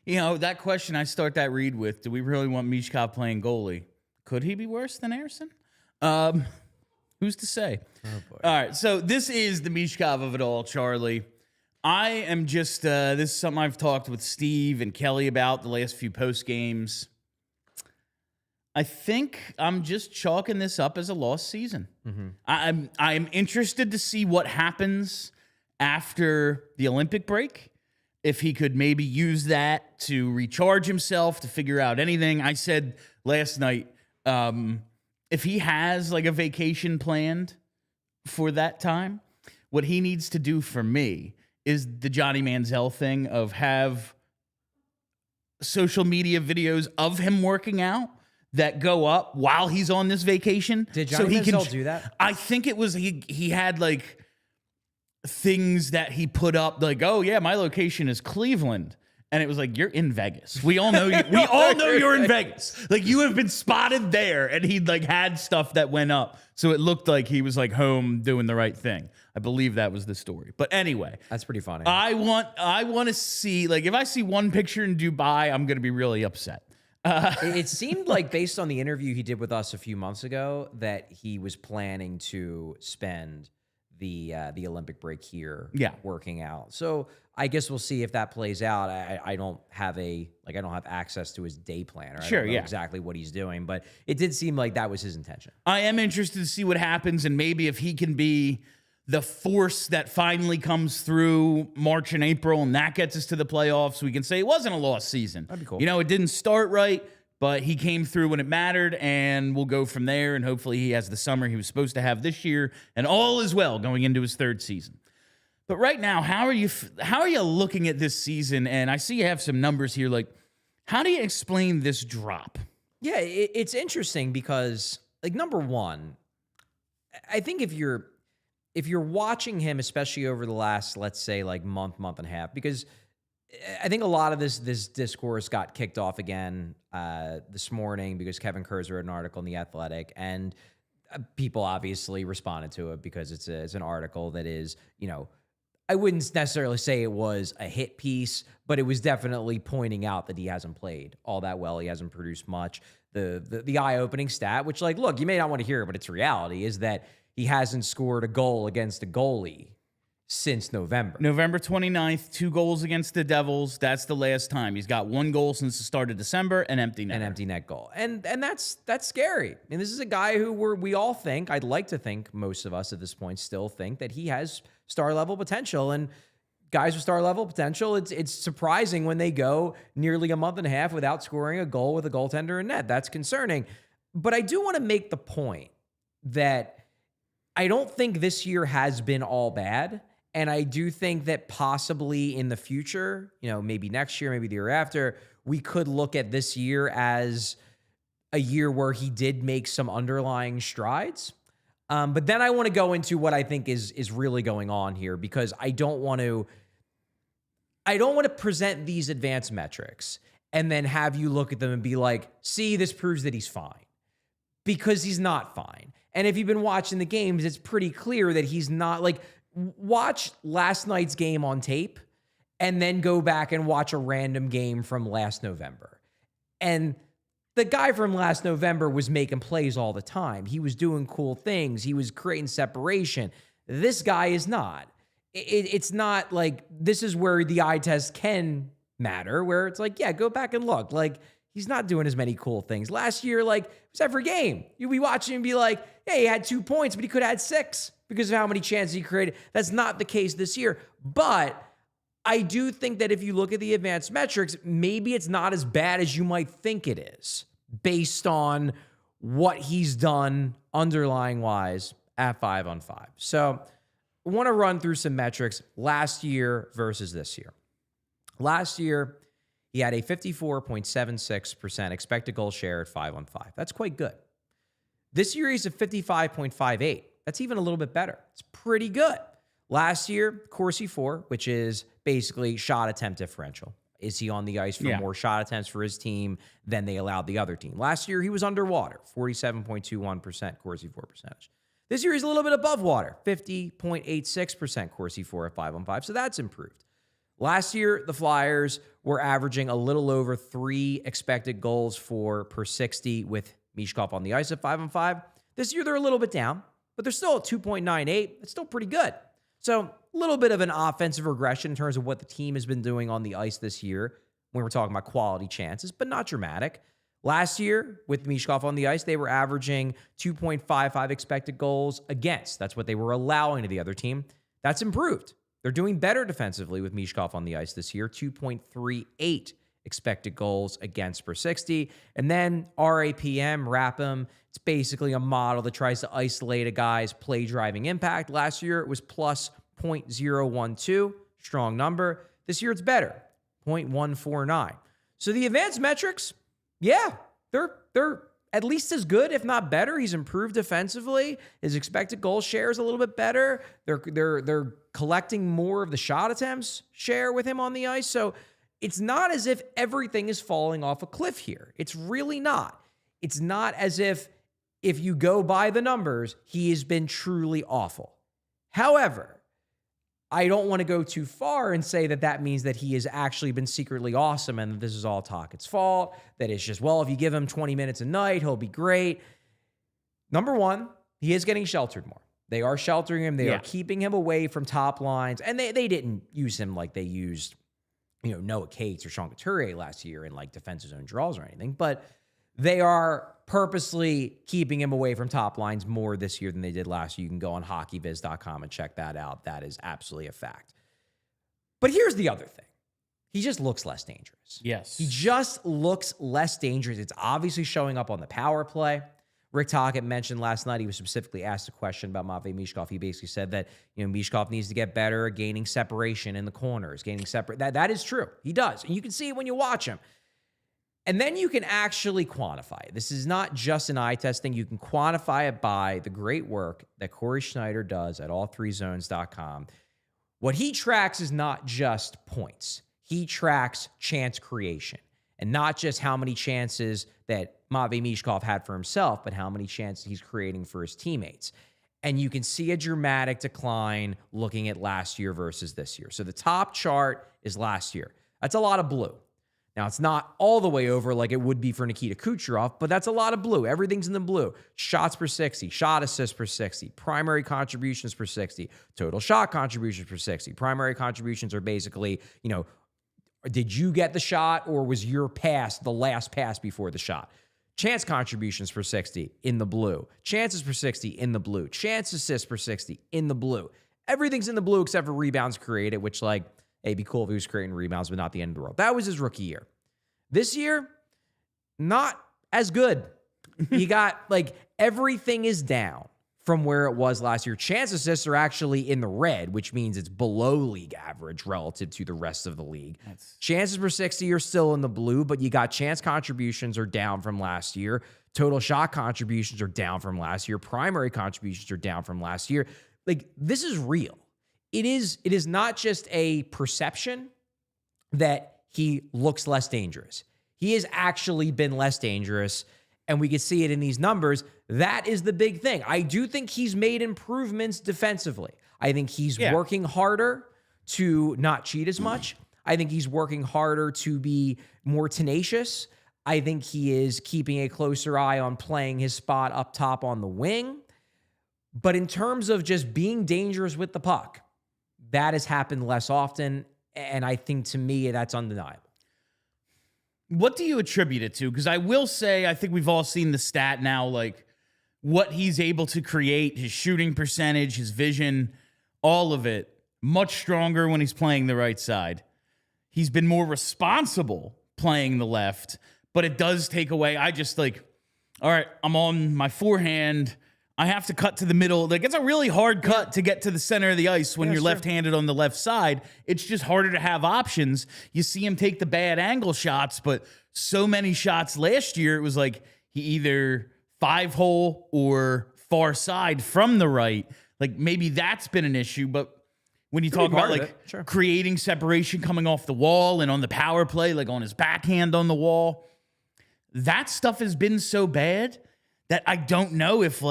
Speaker 1: That question I start that read with, do we really want Michkov playing goalie? Could he be worse than Ersson? Who's to say?
Speaker 2: Oh, boy.
Speaker 1: All right, so this is the Michkov of it all, Charlie. I am just, this is something I've talked with Steve and Kelly about the last few post games. I think I'm just chalking this up as a lost season. I'm interested to see what happens after the Olympic break. If he could maybe use that to recharge himself, to figure out anything. I said last night, if he has like a vacation planned for that time, what he needs to do for me is the Johnny Manziel thing of have social media videos of him working out that go up while he's on this vacation.
Speaker 2: Did Johnny Manziel do that?
Speaker 1: I think it was he had like things that he put up like, oh yeah, my location is Cleveland. And it was like, you're in Vegas. We all know you. We all know you're in Vegas. Like you have been spotted there. And he like had stuff that went up. So it looked like he was like home doing the right thing. I believe that was the story. But anyway.
Speaker 2: That's pretty funny.
Speaker 1: I want to see, like if I see one picture in Dubai, I'm going to be really upset.
Speaker 2: It seemed like based on the interview he did with us a few months ago that he was planning to spend the Olympic break here working out. So I guess we'll see if that plays out. I don't have access to his day planner. I don't know exactly what he's doing, but it did seem like that was his intention.
Speaker 1: I am interested to see what happens and maybe if he can be the force that finally comes through March and April and that gets us to the playoffs. We can say it wasn't a lost season.
Speaker 2: That'd be cool.
Speaker 1: It didn't start right, but he came through when it mattered, and we'll go from there, and hopefully he has the summer he was supposed to have this year, and all is well going into his third season. But right now, how are you looking at this season? And I see you have some numbers here. Like, how do you explain this drop?
Speaker 2: Yeah, it's interesting because, like, number one, I think if you're watching him, especially over the last, let's say, like month and a half, because I think a lot of this discourse got kicked off again this morning because Kevin Kurz wrote an article in The Athletic, and people obviously responded to it because it's an article that is, I wouldn't necessarily say it was a hit piece, but it was definitely pointing out that he hasn't played all that well. He hasn't produced much. The eye-opening stat, which, like, look, you may not want to hear it, but it's reality, is that he hasn't scored a goal against a goalie since November. November
Speaker 1: 29th, 2 goals against the Devils. That's the last time. He's got 1 goal since the start of December, an empty net.
Speaker 2: An empty net goal. And that's scary. And this is a guy who we all think, I'd like to think, most of us at this point still think that he has star-level potential. And guys with star-level potential, it's surprising when they go nearly a month and a half without scoring a goal with a goaltender in net. That's concerning. But I do want to make the point that I don't think this year has been all bad. And I do think that possibly in the future, maybe next year, maybe the year after, we could look at this year as a year where he did make some underlying strides. But then I want to go into what I think is really going on here, because I don't want to present these advanced metrics and then have you look at them and be like, see, this proves that he's fine. Because he's not fine. And if you've been watching the games, it's pretty clear that he's not. Like, watch last night's game on tape and then go back and watch a random game from last November. And the guy from last November was making plays all the time. He was doing cool things. He was creating separation. This guy is not. It's not like this is where the eye test can matter, where it's like, yeah, go back and look. Like, he's not doing as many cool things. Last year, like, it was every game. You'd be watching and be like, hey, he had 2 points, but he could have had 6 because of how many chances he created. That's not the case this year. But I do think that if you look at the advanced metrics, maybe it's not as bad as you might think it is based on what he's done underlying-wise at 5-on-5. So I want to run through some metrics last year versus this year. Last year, he had a 54.76% expected goal share at 5-on-5. That's quite good. This year, he's at 55.58. That's even a little bit better. It's pretty good. Last year, Corsi 4, which is basically shot attempt differential. Is he on the ice for more shot attempts for his team than they allowed the other team? Last year, he was underwater, 47.21% Corsi 4 percentage. This year, he's a little bit above water, 50.86% Corsi 4 at 5-on-5. So that's improved. Last year, the Flyers were averaging a little over 3 expected goals for per 60 with Michkov on the ice at 5-on-5. This year, they're a little bit down, but they're still at 2.98. It's still pretty good. So a little bit of an offensive regression in terms of what the team has been doing on the ice this year when we're talking about quality chances, but not dramatic. Last year, with Michkov on the ice, they were averaging 2.55 expected goals against. That's what they were allowing to the other team. That's improved. They're doing better defensively with Michkov on the ice this year, 2.38 expected goals against per 60. And then RAPM, RAPM, it's basically a model that tries to isolate a guy's play driving impact. Last year, it was plus 0.012, strong number. This year, it's better, 0.149. So the advanced metrics, yeah, they're at least as good, if not better. He's improved defensively. His expected goal share is a little bit better. They're collecting more of the shot attempts share with him on the ice. So it's not as if everything is falling off a cliff here. It's really not. It's not as if you go by the numbers, he has been truly awful. However, I don't want to go too far and say that that means that he has actually been secretly awesome and that this is all Tocchet's fault, that it's just, well, if you give him 20 minutes a night, he'll be great. Number one, he is getting sheltered more. They are sheltering him. They are keeping him away from top lines. And they didn't use him like they used, Noah Cates or Sean Couturier last year in like defensive zone draws or anything. But they are purposely keeping him away from top lines more this year than they did last year. You can go on hockeyviz.com and check that out. That is absolutely a fact. But here's the other thing. He just looks less dangerous.
Speaker 1: Yes.
Speaker 2: He just looks less dangerous. It's obviously showing up on the power play. Rick Tocchet mentioned last night, he was specifically asked a question about Matvei Michkov. He basically said that, Michkov needs to get better at gaining separation in the corners, That is true. He does. And you can see it when you watch him. And then you can actually quantify it. This is not just an eye test thing. You can quantify it by the great work that Corey Schneider does at all3zones.com. What he tracks is not just points. He tracks chance creation. And not just how many chances that Matvei Michkov had for himself, but how many chances he's creating for his teammates. And you can see a dramatic decline looking at last year versus this year. So the top chart is last year. That's a lot of blue. Now, it's not all the way over like it would be for Nikita Kucherov, but that's a lot of blue. Everything's in the blue. Shots per 60, shot assists per 60, primary contributions per 60, total shot contributions per 60. Primary contributions are basically, did you get the shot or was your pass the last pass before the shot? Chance contributions per 60 in the blue. Chances per 60 in the blue. Chance assists per 60 in the blue. Everything's in the blue except for rebounds created, which hey, it'd be cool if he was creating rebounds, but not the end of the world. That was his rookie year. This year, not as good. He got, everything is down from where it was last year. Chance assists are actually in the red, which means it's below league average relative to the rest of the league. Chances per 60 are still in the blue, but you got chance contributions are down from last year. Total shot contributions are down from last year. Primary contributions are down from last year. This is real. It is not just a perception that he looks less dangerous. He has actually been less dangerous, and we can see it in these numbers. That is the big thing. I do think he's made improvements defensively. I think he's working harder to not cheat as much. I think he's working harder to be more tenacious. I think he is keeping a closer eye on playing his spot up top on the wing. But in terms of just being dangerous with the puck, that has happened less often, and I think to me that's undeniable.
Speaker 1: What do you attribute it to? Because I will say, I think we've all seen the stat now, what he's able to create, his shooting percentage, his vision, all of it, much stronger when he's playing the right side. He's been more responsible playing the left, but it does take away. I just all right, I'm on my forehand. I have to cut to the middle. It's a really hard cut to get to the center of the ice when you're left-handed on the left side. It's just harder to have options. You see him take the bad angle shots, but so many shots last year, it was he either 5-hole or far side from the right. Maybe that's been an issue, but when you talk about creating separation coming off the wall and on the power play, on his backhand on the wall, that stuff has been so bad that I don't know if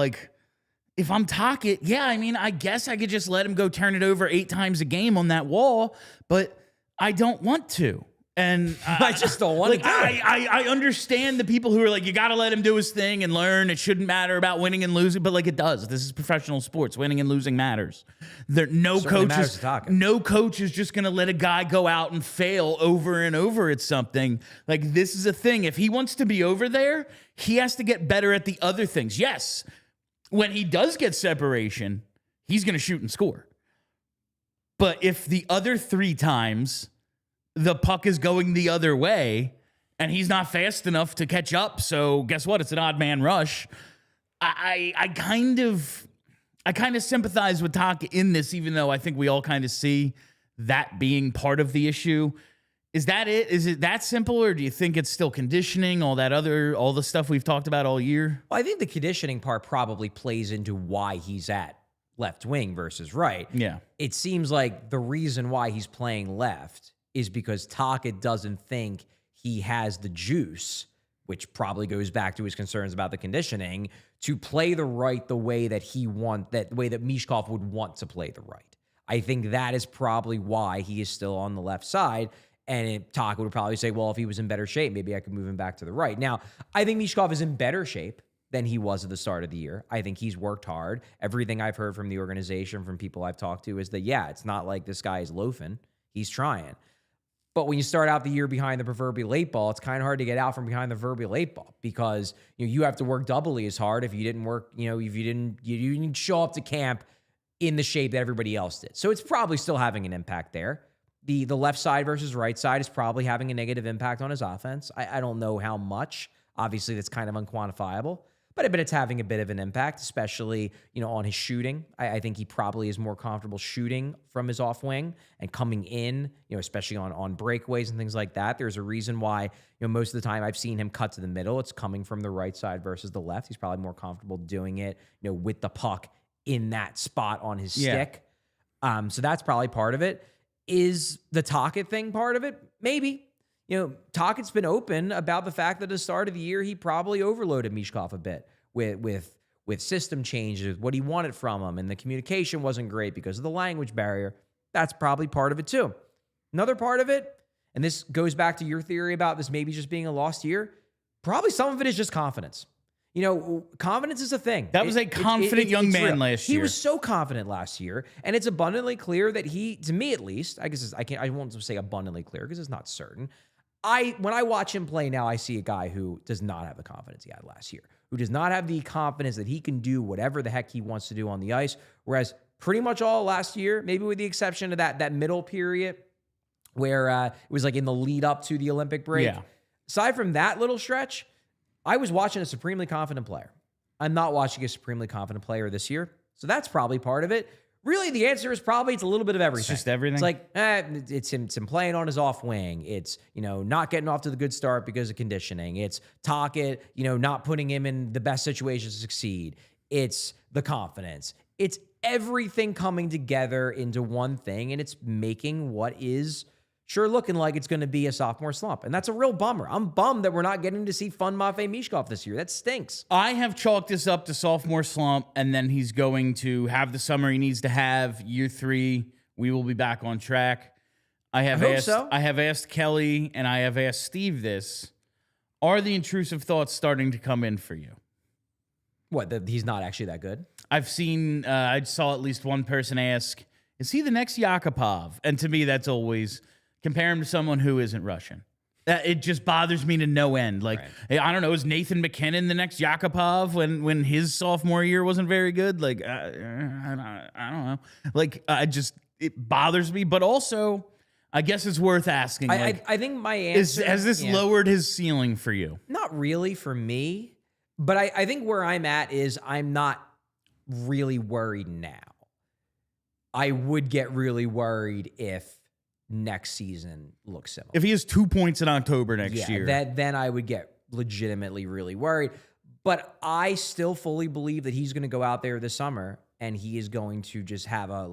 Speaker 1: I'm Tocchet, I guess I could just let him go turn it over 8 times a game on that wall, but I don't want to. And
Speaker 2: I just don't want to do it.
Speaker 1: I understand the people who are like, you got to let him do his thing and learn. It shouldn't matter about winning and losing, but like it does. This is professional sports. Winning and losing matters. No coach is just going to let a guy go out and fail over and over at something. Like, this is a thing. If he wants to be over there, he has to get better at the other things. Yes, when he does get separation, he's going to shoot and score. But if the other 3 times the puck is going the other way and he's not fast enough to catch up, so guess what? It's an odd man rush. I kind of sympathize with Taka in this, even though I think we all kind of see that being part of the issue. Is that it? Is it that simple, or do you think it's still conditioning, all the stuff we've talked about all year?
Speaker 2: Well, I think the conditioning part probably plays into why he's at left wing versus right.
Speaker 1: Yeah.
Speaker 2: It seems like the reason why he's playing left is because Taka doesn't think he has the juice, which probably goes back to his concerns about the conditioning, to play the right the way that that way that Michkov would want to play the right. I think that is probably why he is still on the left side. And Taka would probably say, well, if he was in better shape, maybe I could move him back to the right. Now, I think Michkov is in better shape than he was at the start of the year. I think he's worked hard. Everything I've heard from the organization, from people I've talked to, is that, yeah, it's not like this guy is loafing. He's trying. But when you start out the year behind the proverbial 8 ball, it's kind of hard to get out from behind the proverbial 8 ball, because you have to work doubly as hard if you didn't work, if you didn't show up to camp in the shape that everybody else did. So it's probably still having an impact there. The left side versus right side is probably having a negative impact on his offense. I don't know how much. Obviously, that's kind of unquantifiable. But it's having a bit of an impact, especially, on his shooting. I think he probably is more comfortable shooting from his off wing and coming in, especially on breakaways and things like that. There's a reason why, most of the time I've seen him cut to the middle. It's coming from the right side versus the left. He's probably more comfortable doing it, with the puck in that spot on his stick. So that's probably part of it. Is the Tocchet thing part of it? Maybe. Tocchet's been open about the fact that at the start of the year, he probably overloaded Michkov a bit with system changes, what he wanted from him, and the communication wasn't great because of the language barrier. That's probably part of it too. Another part of it, and this goes back to your theory about this maybe just being a lost year, probably some of it is just confidence. Confidence is a thing.
Speaker 1: That was a confident young man last year.
Speaker 2: He was so confident last year, and it's abundantly clear that to me at least, I won't say abundantly clear because it's not certain. When I watch him play now, I see a guy who does not have the confidence he had last year, who does not have the confidence that he can do whatever the heck he wants to do on the ice. Whereas pretty much all last year, maybe with the exception of that middle period where it was like in the lead up to the Olympic break.
Speaker 1: Yeah.
Speaker 2: Aside from that little stretch, I was watching a supremely confident player. I'm not watching a supremely confident player this year. So that's probably part of it. Really, the answer is probably it's a little bit of everything.
Speaker 1: It's just everything?
Speaker 2: It's like, it's him playing on his off wing. It's, not getting off to the good start because of conditioning. It's Tocchet, not putting him in the best situations to succeed. It's the confidence. It's everything coming together into one thing, and it's making what is sure looking like it's going to be a sophomore slump. And that's a real bummer. I'm bummed that we're not getting to see fun Matvei Michkov this year. That stinks.
Speaker 1: I have chalked this up to sophomore slump, and then he's going to have the summer he needs to have. Year 3, we will be back on track. I have asked Kelly and I have asked Steve this. Are the intrusive thoughts starting to come in for you?
Speaker 2: What, that he's not actually that good?
Speaker 1: I've seen, I saw at least one person ask, is he the next Yakupov? And to me, that's always... compare him to someone who isn't Russian. It just bothers me to no end. Like, right. I don't know, is Nathan McKinnon the next Yakupov when his sophomore year wasn't very good? Like, I don't know. Like, it bothers me. But also, I guess it's worth asking.
Speaker 2: I think my answer...
Speaker 1: has this lowered his ceiling for you?
Speaker 2: Not really for me. But I think where I'm at is I'm not really worried now. I would get really worried if next season looks similar.
Speaker 1: If he has 2 points in October next year.
Speaker 2: Then I would get legitimately really worried. But I still fully believe that he's going to go out there this summer and he is going to just have a,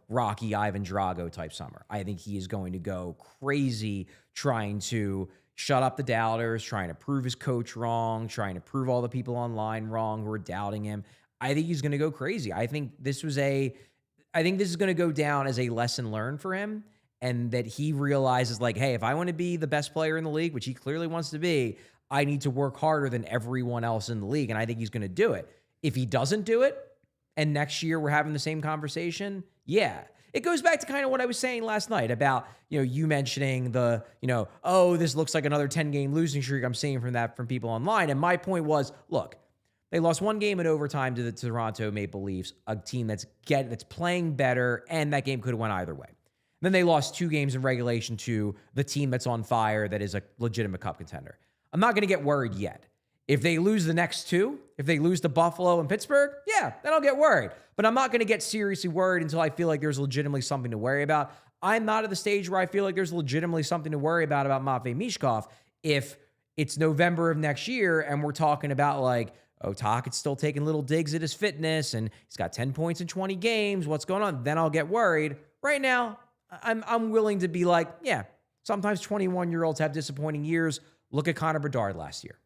Speaker 2: Rocky Ivan Drago type summer. I think he is going to go crazy trying to shut up the doubters, trying to prove his coach wrong, trying to prove all the people online wrong who are doubting him. I think he's going to go crazy. I think this is going to go down as a lesson learned for him. and that he realizes like, hey, if I want to be the best player in the league, which he clearly wants to be, I need to work harder than everyone else in the league. And I think he's going to do it. If he doesn't do it, and next year we're having the same conversation, yeah. It goes back to kind of what I was saying last night about, you mentioning the, oh, this looks like another 10-game losing streak I'm seeing from people online. And my point was, look, they lost one game in overtime to the Toronto Maple Leafs, a team that's playing better, and that game could have went either way. Then they lost 2 games in regulation to the team that's on fire, that is a legitimate cup contender. I'm not going to get worried yet. If they lose the next 2, if they lose to Buffalo and Pittsburgh, yeah, then I'll get worried. But I'm not going to get seriously worried until I feel like there's legitimately something to worry about. I'm not at the stage where I feel like there's legitimately something to worry about Matvei Michkov if it's November of next year and we're talking about like, oh, Tocchet's still taking little digs at his fitness and he's got 10 points in 20 games. What's going on? Then I'll get worried. Right now, I'm willing to be like, yeah, sometimes 21-year-olds have disappointing years. Look at Connor Bedard last year.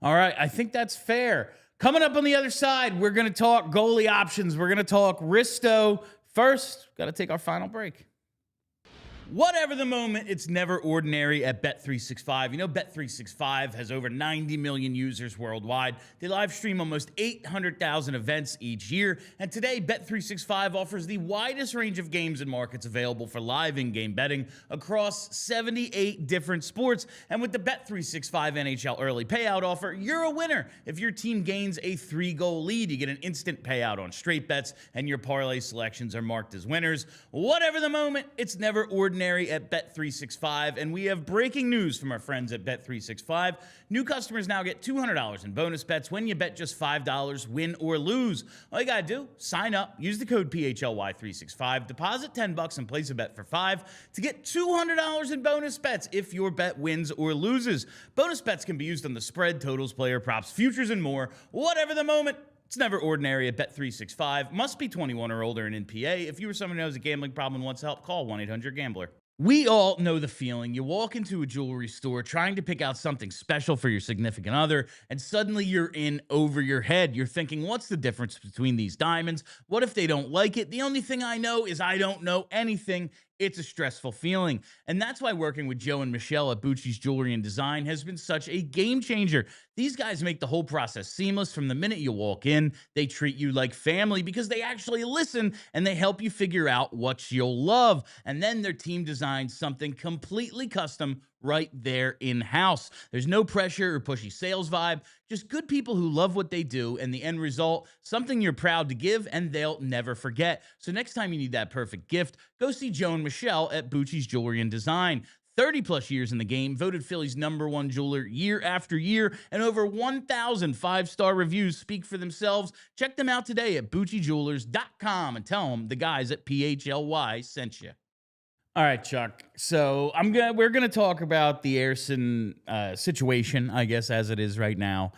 Speaker 1: All right, I think that's fair. Coming up on the other side, we're going to talk goalie options. We're going to talk Risto. First, got to take our final break. Whatever the moment, it's never ordinary at Bet365. Bet365 has over 90 million users worldwide. They live stream almost 800,000 events each year. And today, Bet365 offers the widest range of games and markets available for live in-game betting across 78 different sports. And with the Bet365 NHL early payout offer, you're a winner. If your team gains a 3-goal lead, you get an instant payout on straight bets, and your parlay selections are marked as winners. Whatever the moment, it's never ordinary at Bet365, and we have breaking news from our friends at Bet365. New customers now get $200 in bonus bets when you bet just $5, win or lose. All you gotta do, sign up, use the code PHLY365, deposit $10 and place a bet for $5 to get $200 in bonus bets if your bet wins or loses. Bonus bets can be used on the spread, totals, player props, futures, and more. Whatever the moment, it's never ordinary at Bet365. Must be 21 or older and in PA. If you or someone who has a gambling problem and wants help, call 1-800-GAMBLER. We all know the feeling. You walk into a jewelry store trying to pick out something special for your significant other, and suddenly you're in over your head. You're thinking, what's the difference between these diamonds? What if they don't like it? The only thing I know is I don't know anything. It's a stressful feeling. And that's why working with Joe and Michelle at Bucci's Jewelry and Design has been such a game changer. These guys make the whole process seamless from the minute you walk in. They treat you like family because they actually listen and they help you figure out what you'll love. And then their team designs something completely custom right there in-house. There's no pressure or pushy sales vibe, just good people who love what they do, and the end result, something you're proud to give and they'll never forget. So next time you need that perfect gift, go see Joe and Michelle at Bucci's Jewelry and Design. 30-plus years in the game, voted Philly's #1 jeweler year after year, and over 1,000 5-star reviews speak for themselves. Check them out today at BucciJewelers.com and tell them the guys at PHLY sent you. All right, Chuck. So we're gonna talk about the Ersson situation, I guess, as it is right now.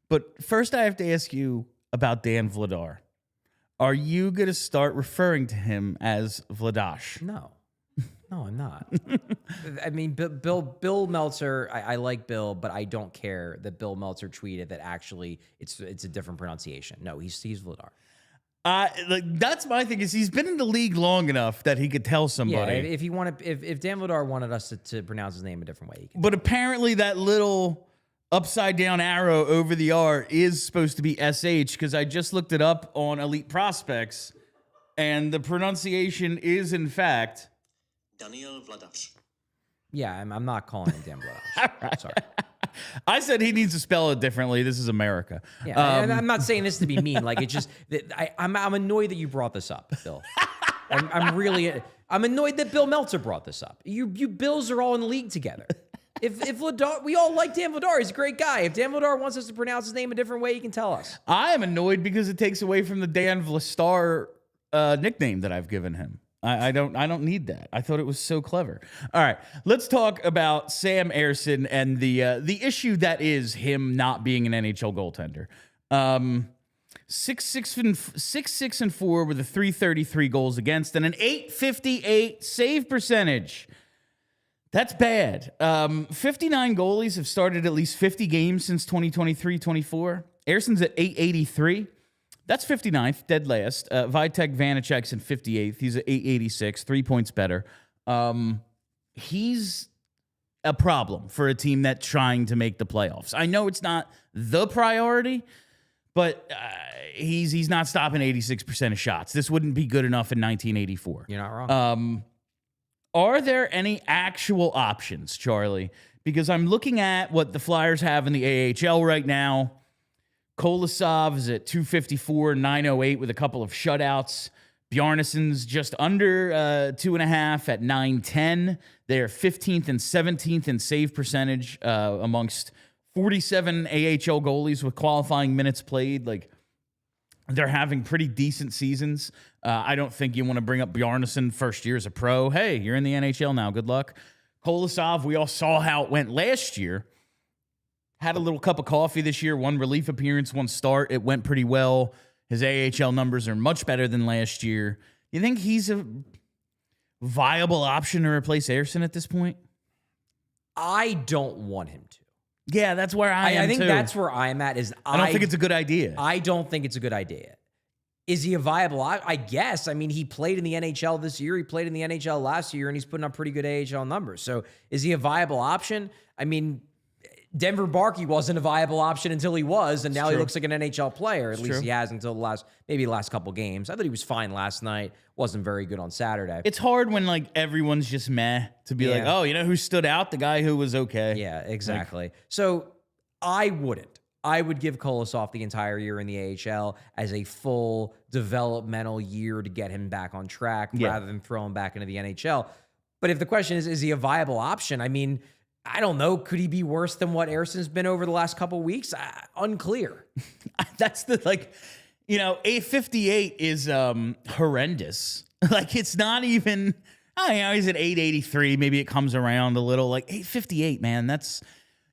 Speaker 1: But first, I have to ask you about Dan Vladar. Are you gonna start referring to him as Vladash?
Speaker 2: No, I'm not. I mean, Bill Meltzer. I like Bill, but I don't care that Bill Meltzer tweeted that actually it's a different pronunciation. No, he's Vladar.
Speaker 1: That's my thing, is he's been in the league long enough that he could tell somebody.
Speaker 2: Yeah, if Dan Vladar wanted us to pronounce his name a different way, he can.
Speaker 1: But apparently that little upside down arrow over the R is supposed to be SH, because I just looked it up on Elite Prospects, and the pronunciation is in fact
Speaker 3: Daniel Vladash.
Speaker 2: Yeah, I'm not calling him Dan Vladash.
Speaker 1: Right.
Speaker 2: Sorry.
Speaker 1: I said he needs to spell it differently. This is America.
Speaker 2: Yeah, and I'm not saying this to be mean. Like, it's just that I'm annoyed that you brought this up, Bill. I'm annoyed that Bill Meltzer brought this up. You Bills are all in the league together. If Vladar, we all like Dan Vladar. He's a great guy. If Dan Vladar wants us to pronounce his name a different way, he can tell us.
Speaker 1: I am annoyed because it takes away from the Dan Vlastar nickname that I've given him. I don't need that. I thought it was so clever. All right, let's talk about Sam Ersson and the issue that is him not being an NHL goaltender. 6-6-4 with a .333 goals against and an .858 save percentage. That's bad. 59 goalies have started at least 50 games since 2023-24. Ersson's at .883. That's 59th, dead last. Vitek Vanacek's in 58th. He's at 886, 3 points better. He's a problem for a team that's trying to make the playoffs. I know it's not the priority, but he's not stopping 86% of shots. This wouldn't be good enough in 1984.
Speaker 2: You're not wrong.
Speaker 1: Are there any actual options, Charlie? Because I'm looking at what the Flyers have in the AHL right now. Kolosov is at 254, 908 with a couple of shutouts. Bjarnason's just under 2.5 at 910. They're 15th and 17th in save percentage amongst 47 AHL goalies with qualifying minutes played. Like, they're having pretty decent seasons. I don't think you want to bring up Bjarnason first year as a pro. Hey, you're in the NHL now. Good luck. Kolosov, we all saw how it went last year. Had a little cup of coffee this year. One relief appearance, one start. It went pretty well. His AHL numbers are much better than last year. You think he's a viable option to replace Ersson at this point?
Speaker 2: I don't want him to.
Speaker 1: Yeah, that's where I am,
Speaker 2: I think
Speaker 1: too.
Speaker 2: that's where I'm at.
Speaker 1: I don't think it's a good idea.
Speaker 2: I don't think it's a good idea. Is he a viable? I guess. I mean, he played in the NHL this year. He played in the NHL last year, and he's putting up pretty good AHL numbers. So is he a viable option? I mean, Denver Barkey wasn't a viable option until he was, and now he looks like an NHL player. At least he has until the last couple games. I thought he was fine last night. Wasn't very good on Saturday.
Speaker 1: It's hard when like everyone's just meh to be like, oh, you know who stood out? The guy who was okay.
Speaker 2: Yeah, exactly. So I wouldn't. I would give Kolosov the entire year in the AHL as a full developmental year to get him back on track rather than throw him back into the NHL. But if the question is he a viable option? I mean, I don't know. Could he be worse than what Ersson's been over the last couple of weeks? Unclear.
Speaker 1: That's the, like, you know, 858 is horrendous. Like, it's not even, I don't know, he's at 883. Maybe it comes around a little. Like, 858, man, that's,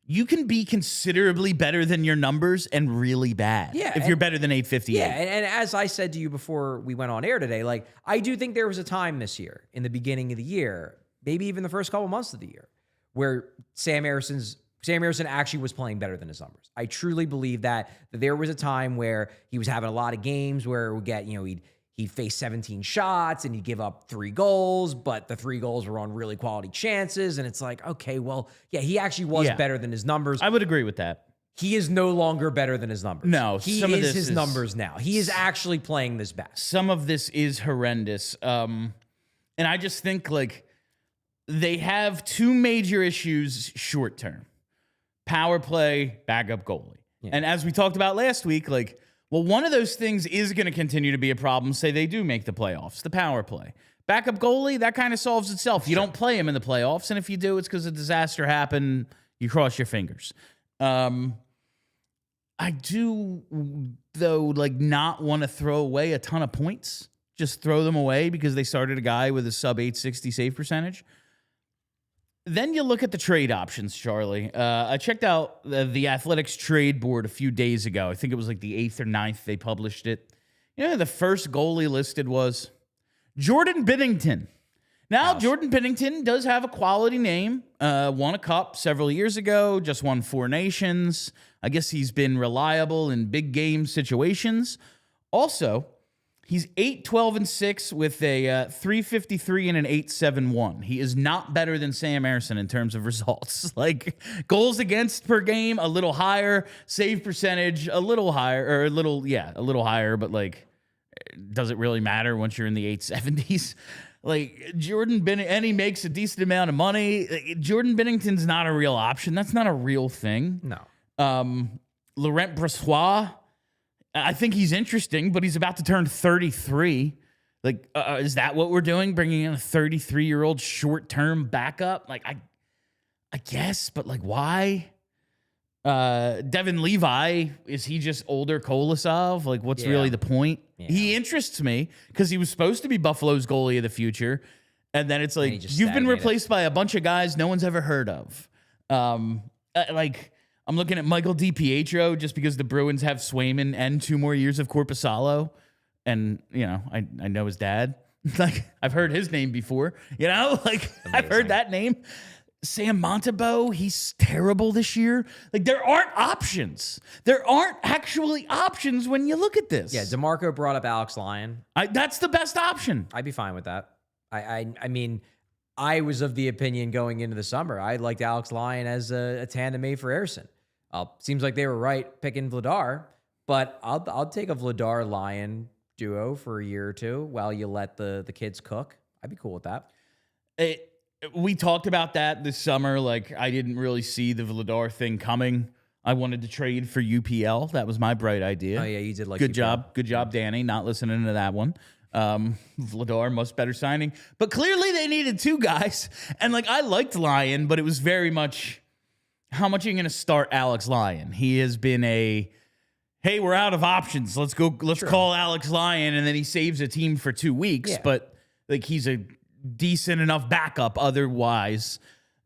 Speaker 1: you can be considerably better than your numbers and really bad.
Speaker 2: Yeah,
Speaker 1: if you're better than 858.
Speaker 2: Yeah, and as I said to you before we went on air today, like, I do think there was a time this year, in the beginning of the year, maybe even the first couple months of the year, where Sam Ersson actually was playing better than his numbers. I truly believe that there was a time where he was having a lot of games where it would get, you know, he'd face 17 shots and he'd give up 3 goals, but the 3 goals were on really quality chances. And it's like, okay, well, yeah, he actually was better than his numbers.
Speaker 1: I would agree with that.
Speaker 2: He is no longer better than his numbers.
Speaker 1: No,
Speaker 2: he
Speaker 1: some of
Speaker 2: is
Speaker 1: this
Speaker 2: his
Speaker 1: is,
Speaker 2: numbers now. He is actually playing this best.
Speaker 1: Some of this is horrendous. And I just think, like, they have 2 major issues short term. Power play, backup goalie. Yeah. And as we talked about last week, like, well, one of those things is going to continue to be a problem, say they do make the playoffs, the power play. Backup goalie, that kind of solves itself. You don't play him in the playoffs, and if you do, it's because a disaster happened. You cross your fingers. I do, though, like, not want to throw away a ton of points. Just throw them away because they started a guy with a sub 860 save percentage. Then you look at the trade options, Charlie. I checked out the Athletics trade board a few days ago. I think it was like the 8th or 9th they published it. You know, the first goalie listed was Jordan Binnington. Now, Jordan Binnington does have a quality name. Won a cup several years ago, just won 4 Nations. I guess he's been reliable in big game situations. Also, he's 8-12-6 with a 353 and an 871. He is not better than Sam Ersson in terms of results. Like, goals against per game, a little higher. Save percentage, a little higher. Or a little higher, but, like, does it really matter once you're in the 870s? Like, Jordan Binnington, and he makes a decent amount of money. Jordan Binnington's not a real option. That's not a real thing.
Speaker 2: No.
Speaker 1: Laurent Brossoit, I think he's interesting, but he's about to turn 33. Like, is that what we're doing? Bringing in a 33-year-old short-term backup? Like, I guess, but, like, why? Devin Levi, is he just older Kolosov? Like, what's really the point? Yeah. He interests me because he was supposed to be Buffalo's goalie of the future. And then it's like, you've been replaced by a bunch of guys no one's ever heard of. Like, I'm looking at Michael DiPietro just because the Bruins have Swayman and 2 more years of Korpisalo. And, you know, I know his dad. Like, I've heard his name before. You know, like, I've heard that name. Sam Montembeault, he's terrible this year. Like, there aren't options. There aren't actually options when you look at this.
Speaker 2: Yeah, DeMarco brought up Alex Lyon.
Speaker 1: That's the best option.
Speaker 2: I'd be fine with that. I mean, I was of the opinion going into the summer, I liked Alex Lyon as a tandem mate for Ersson. Seems like they were right picking Vladar, but I'll take a Vladar Lyon duo for a year or two while you let the kids cook. I'd be cool with that.
Speaker 1: We talked about that this summer. Like, I didn't really see the Vladar thing coming. I wanted to trade for UPL. That was my bright idea.
Speaker 2: Oh yeah, you did like
Speaker 1: good
Speaker 2: UPL.
Speaker 1: job. Good job, Danny, not listening to that one. Vladar, much better signing. But clearly they needed two guys. And like, I liked Lyon, but it was very much, how much are you going to start Alex Lyon? He has been hey, we're out of options. Let's call Alex Lyon, and then he saves a team for 2 weeks.
Speaker 2: Yeah.
Speaker 1: But like, he's a decent enough backup otherwise.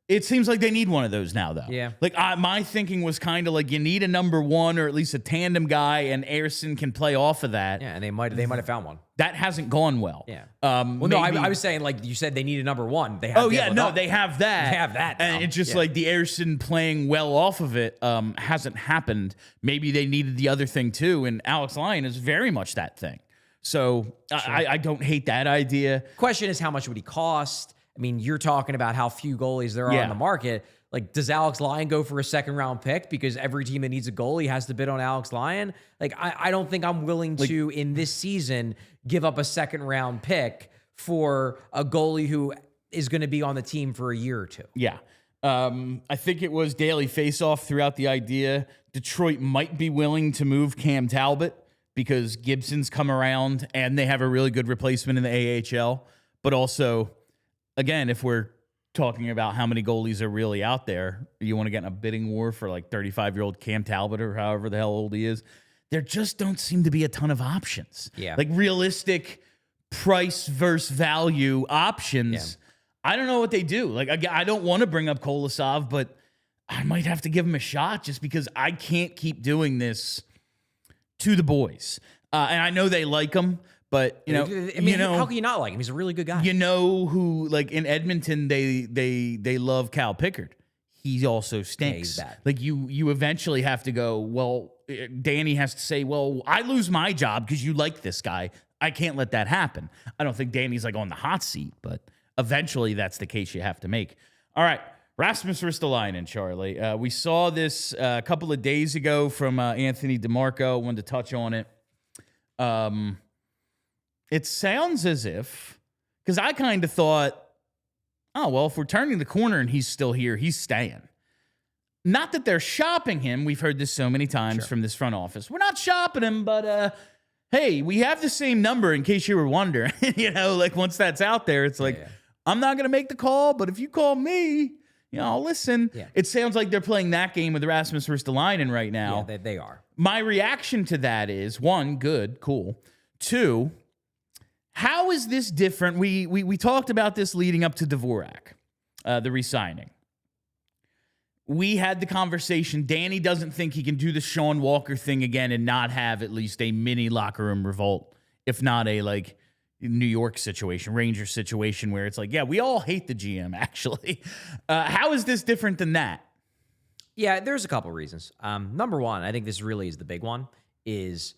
Speaker 1: It seems like they need one of those now, though.
Speaker 2: Yeah.
Speaker 1: Like, my thinking was kind of like, you need a number one or at least a tandem guy, and Ersson can play off of that.
Speaker 2: Yeah, and they might have found one.
Speaker 1: That hasn't gone well.
Speaker 2: Yeah.
Speaker 1: No,
Speaker 2: I was saying, like you said, they need a number one. They have.
Speaker 1: Oh yeah, no, they have that.
Speaker 2: They have that,
Speaker 1: and
Speaker 2: now.
Speaker 1: it's just like the Ersson playing well off of it hasn't happened. Maybe they needed the other thing too, and Alex Lyon is very much that thing. So I don't hate that idea.
Speaker 2: Question is, how much would he cost? I mean, you're talking about how few goalies there are on the market. Like, does Alex Lyon go for a second-round pick because every team that needs a goalie has to bid on Alex Lyon? Like, I don't think I'm willing to, in this season, give up a second-round pick for a goalie who is going to be on the team for a year or two.
Speaker 1: Yeah. I think it was Daily Faceoff throughout the idea Detroit might be willing to move Cam Talbot because Gibson's come around and they have a really good replacement in the AHL. But also, again, if we're talking about how many goalies are really out there, you want to get in a bidding war for like 35-year-old Cam Talbot or however the hell old he is, there just don't seem to be a ton of options.
Speaker 2: Yeah.
Speaker 1: Like realistic price versus value options. Yeah. I don't know what they do. Like, I don't want to bring up Kolosov, but I might have to give him a shot just because I can't keep doing this to the boys. And I know they like him, but
Speaker 2: I mean, how can you not like him? He's a really good guy.
Speaker 1: You know who, like in Edmonton, they love Cal Pickard. He also stinks.
Speaker 2: Yeah, he's bad.
Speaker 1: Like you eventually have to go, well, Danny has to say, well, I lose my job because you like this guy. I can't let that happen. I don't think Danny's like on the hot seat, but eventually that's the case you have to make. All right. Rasmus Ristolainen, Charlie. We saw this a couple of days ago from Anthony DeMarco. Wanted to touch on it. It sounds as if, because I kind of thought, oh, well, if we're turning the corner and he's still here, he's staying. Not that they're shopping him. We've heard this so many times from this front office. We're not shopping him, but hey, we have the same number in case you were wondering. Like once that's out there, it's like, I'm not going to make the call, but if you call me, I'll listen. Yeah. It sounds like they're playing that game with Rasmus Ristolainen right now.
Speaker 2: Yeah, they are. My
Speaker 1: reaction to that is, one, good, cool. Two, how is this different? We talked about this leading up to Dvorak, the re-signing. We had the conversation. Danny doesn't think he can do the Sean Walker thing again and not have at least a mini locker room revolt, if not a like New York situation, Rangers situation where it's like, yeah, we all hate the GM, actually. How is this different than that?
Speaker 2: Yeah, there's a couple reasons. Number one, I think this really is the big one, is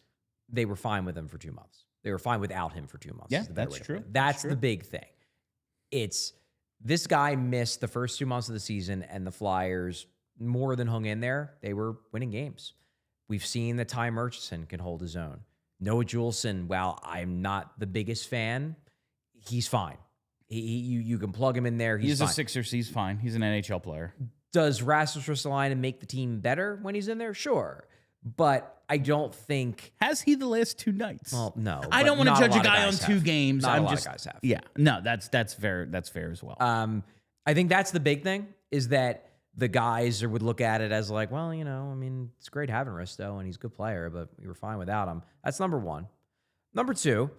Speaker 2: they were fine with him for 2 months. They were fine without him for 2 months.
Speaker 1: Yeah, that's true.
Speaker 2: That's the big thing. It's this guy missed the first 2 months of the season, and the Flyers more than hung in there. They were winning games. We've seen that Ty Murchison can hold his own. Noah Juleson, while I'm not the biggest fan, he's fine. You can plug him in there. He's fine.
Speaker 1: A Sixer, so he's fine. He's an NHL player.
Speaker 2: Does Rasmus Ristolainen make the team better when he's in there? Sure. But I don't think...
Speaker 1: Has he the last 2 nights?
Speaker 2: Well, no.
Speaker 1: I don't want to judge a guy on 2 games.
Speaker 2: Not a lot of guys have.
Speaker 1: Yeah. No, that's fair. That's fair as well.
Speaker 2: I think that's the big thing, is that the guys would look at it as like, well, I mean, it's great having Risto, and he's a good player, but we were fine without him. That's number one. Number two,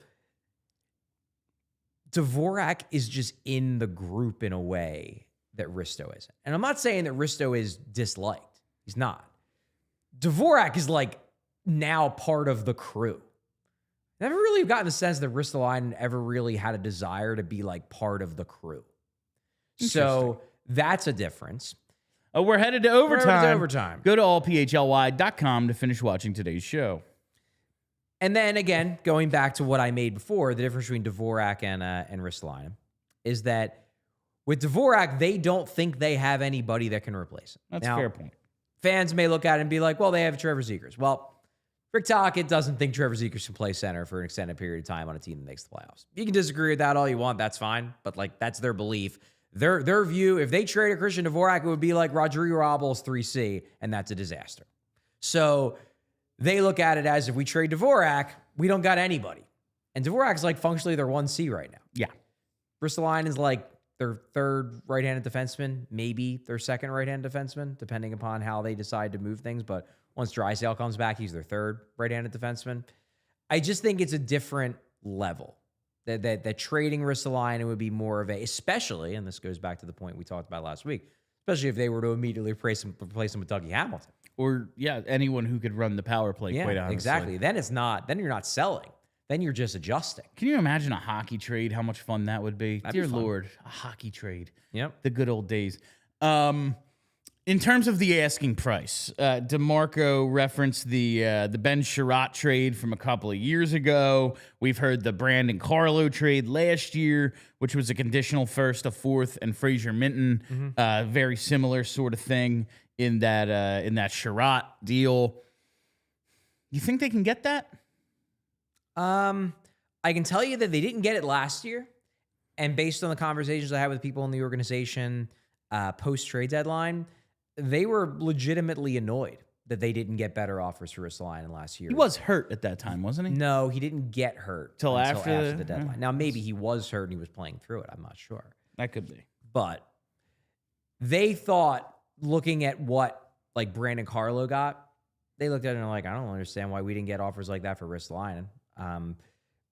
Speaker 2: Dvorak is just in the group in a way that Risto isn't. And I'm not saying that Risto is disliked. He's not. Dvorak is like now part of the crew. I never really gotten the sense that Ristolainen ever really had a desire to be like part of the crew. So that's a difference.
Speaker 1: We're headed to overtime. Go to allphly.com to finish watching today's show.
Speaker 2: And then again, going back to what I made before, the difference between Dvorak and Ristolainen is that With Dvorak, they don't think they have anybody that can replace him.
Speaker 1: That's a fair point.
Speaker 2: Fans may look at it and be like, well, they have Trevor Zegras. Well, Rick Tocchet doesn't think Trevor Zegras can play center for an extended period of time on a team that makes the playoffs. You can disagree with that all you want. That's fine. But like, that's their belief. Their view, if they traded Christian Dvorak, it would be like Rodrigo Robles 3C, and that's a disaster. So they look at it as, if we trade Dvorak, we don't got anybody. And Dvorak's like functionally their 1C right now.
Speaker 1: Yeah.
Speaker 2: Ristolainen is like their third right-handed defenseman, maybe their second right-handed defenseman, depending upon how they decide to move things. But once Drysdale comes back, he's their third right-handed defenseman. I just think it's a different level. That trading Ristolainen would be more of a, especially, and this goes back to the point we talked about last week, especially if they were to immediately replace him with Dougie Hamilton.
Speaker 1: Or, anyone who could run the power play, quite honestly.
Speaker 2: Exactly. Then you're not selling. Then you're just adjusting.
Speaker 1: Can you imagine a hockey trade? How much fun that would be?
Speaker 2: That'd
Speaker 1: Dear
Speaker 2: be fun.
Speaker 1: Lord, a hockey trade.
Speaker 2: Yep.
Speaker 1: The good old days. In terms of the asking price, DeMarco referenced the Ben Sherratt trade from a couple of years ago. We've heard the Brandon Carlo trade last year, which was a conditional first, a fourth, and Fraser Minton. Very similar sort of thing in that Sherratt deal. You think they can get that?
Speaker 2: I can tell you that they didn't get it last year. And based on the conversations I had with people in the organization post-trade deadline, they were legitimately annoyed that they didn't get better offers for Ristolainen last year.
Speaker 1: He was hurt at that time, wasn't he?
Speaker 2: No, he didn't get hurt
Speaker 1: Till
Speaker 2: until
Speaker 1: after
Speaker 2: the deadline. Now, maybe he was hurt and he was playing through it. I'm not sure.
Speaker 1: That could be.
Speaker 2: But they thought, looking at what like Brandon Carlo got, they looked at it and were like, I don't understand why we didn't get offers like that for Ristolainen.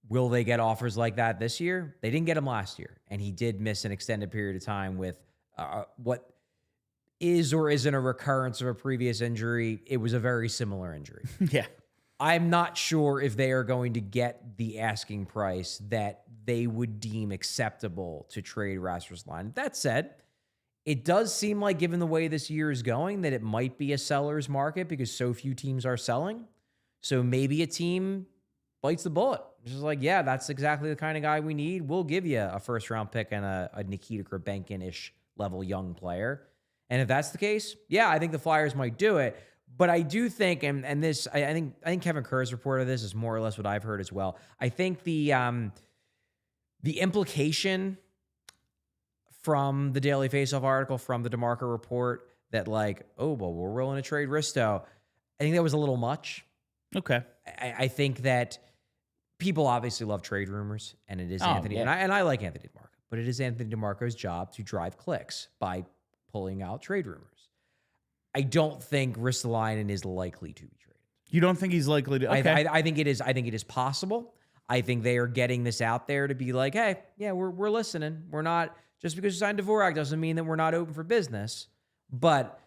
Speaker 2: Will they get offers like that this year? They didn't get him last year. And he did miss an extended period of time with what is or isn't a recurrence of a previous injury. It was a very similar injury.
Speaker 1: Yeah.
Speaker 2: I'm not sure if they are going to get the asking price that they would deem acceptable to trade Rasmus Ristolainen. That said, it does seem like, given the way this year is going, that it might be a seller's market because so few teams are selling. So maybe a team bites the bullet. It's just like, yeah, that's exactly the kind of guy we need. We'll give you a first-round pick and a Nikita Krabenkin-ish level young player. And if that's the case, yeah, I think the Flyers might do it. But I do think, and this, I think Kevin Kerr's report of this is more or less what I've heard as well. I think the implication from the Daily Faceoff article, from the DeMarco report, that like, oh, well, we're willing to trade Risto, I think that was a little much.
Speaker 1: Okay.
Speaker 2: I think that people obviously love trade rumors, and it is Anthony,
Speaker 1: yeah.
Speaker 2: and I like Anthony DeMarco, but it is Anthony DeMarco's job to drive clicks by pulling out trade rumors. I don't think Ristolainen is likely to be traded.
Speaker 1: You don't think he's likely to? Okay.
Speaker 2: I think it is. I think it is possible. I think they are getting this out there to be like, hey, yeah, we're listening. We're not, just because you signed Dvorak doesn't mean that we're not open for business. But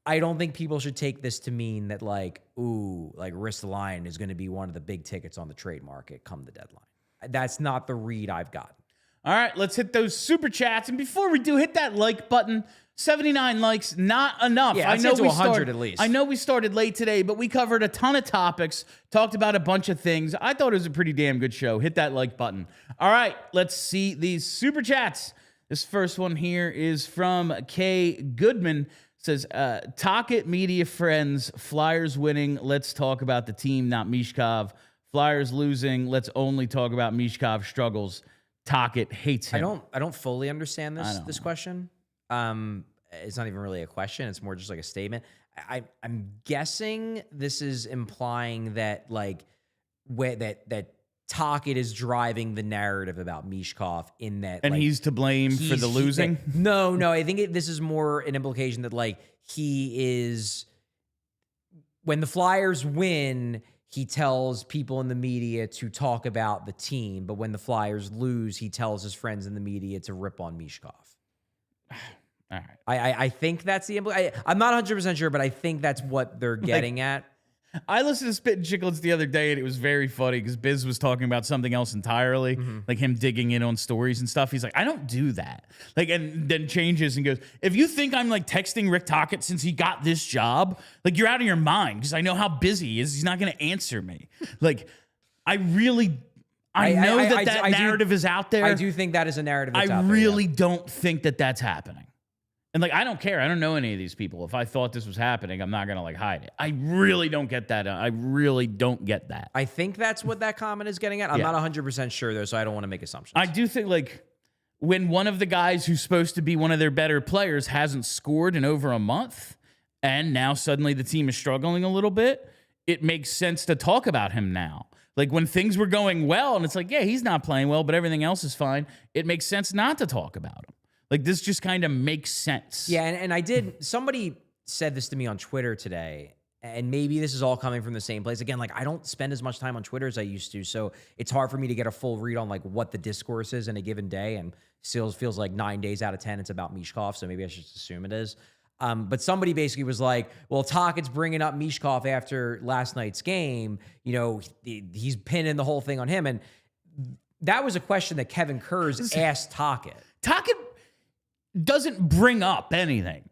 Speaker 2: I don't think people should take this to mean that like, ooh, like Ristolainen is going to be one of the big tickets on the trade market come the deadline. That's not the read I've gotten.
Speaker 1: All right, let's hit those super chats. And before we do, hit that like button. 79 likes, not enough.
Speaker 2: Yeah,
Speaker 1: I know
Speaker 2: to 100 at least.
Speaker 1: I know we started late today, but we covered a ton of topics, talked about a bunch of things. I thought it was a pretty damn good show. Hit that like button. All right, let's see these super chats. This first one here is from Kay Goodman. It says, Tocchet media friends, Flyers winning. Let's talk about the team, not Michkov. Flyers losing. Let's only talk about Michkov struggles. Tocchet hates him.
Speaker 2: I don't fully understand this question. It's not even really a question. It's more just like a statement. I'm guessing this is implying that like that Tocchet is driving the narrative about Michkov in that,
Speaker 1: and like, he's to blame for the losing.
Speaker 2: No. I think this is more an implication that like he is, when the Flyers win, he tells people in the media to talk about the team, but when the Flyers lose, he tells his friends in the media to rip on Michkov.
Speaker 1: All right.
Speaker 2: I think that's the implication. I'm not 100% sure, but I think that's what they're getting at.
Speaker 1: I listened to Spit and Chicklets the other day, and it was very funny because Biz was talking about something else entirely, like him digging in on stories and stuff. He's like, I don't do that. Like, and then changes and goes, if you think I'm like texting Rick Tocchet since he got this job, like you're out of your mind because I know how busy he is. He's not going to answer me. Like, I I know that narrative is out there.
Speaker 2: I do think that is a narrative that's out there.
Speaker 1: I really don't think that that's happening. And like, I don't care. I don't know any of these people. If I thought this was happening, I'm not going to like hide it. I really don't get that. I really don't get that.
Speaker 2: I think that's what that comment is getting at. I'm not 100% sure though, so I don't want to make assumptions.
Speaker 1: I do think like when one of the guys who's supposed to be one of their better players hasn't scored in over a month, and now suddenly the team is struggling a little bit, it makes sense to talk about him now. Like when things were going well and it's like, yeah, he's not playing well, but everything else is fine. It makes sense not to talk about him. Like this just kind of makes sense.
Speaker 2: Yeah, and I did. Somebody said this to me on Twitter today, and maybe this is all coming from the same place. Again, like I don't spend as much time on Twitter as I used to, so it's hard for me to get a full read on like what the discourse is in a given day. And still feels like 9 days out of 10 it's about Michkov, so maybe I should just assume it is. But somebody basically was like, well, Tocchet's bringing up Michkov after last night's game. You know, he's pinning the whole thing on him. And that was a question that Kevin Kurz asked Tocchet.
Speaker 1: Tocchet doesn't bring up anything.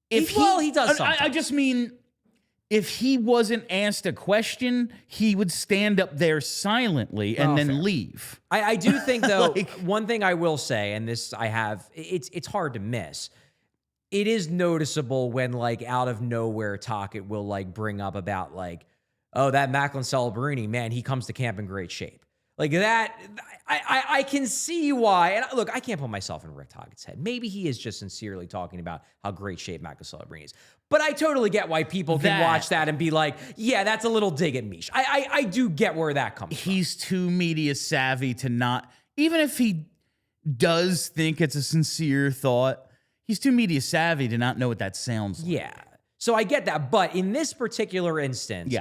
Speaker 2: He does sometimes.
Speaker 1: I just mean, if he wasn't asked a question, he would stand up there silently and then leave.
Speaker 2: I do think, though, one thing I will say, and this I have, it's hard to miss. It is noticeable when, like, out of nowhere, Tocchet will, like, bring up about, like, oh, that Macklin Celebrini, man, he comes to camp in great shape. Like that, I can see why. And look, I can't put myself in Rick Tocchet's head. Maybe he is just sincerely talking about how great shape Macklin Celebrini is. But I totally get why people can watch that and be like, yeah, that's a little dig at Mish. I do get where that comes from.
Speaker 1: He's too media savvy to not, even if he does think it's a sincere thought, he's too media savvy to not know what that sounds like.
Speaker 2: Yeah. So I get that. But in this particular instance,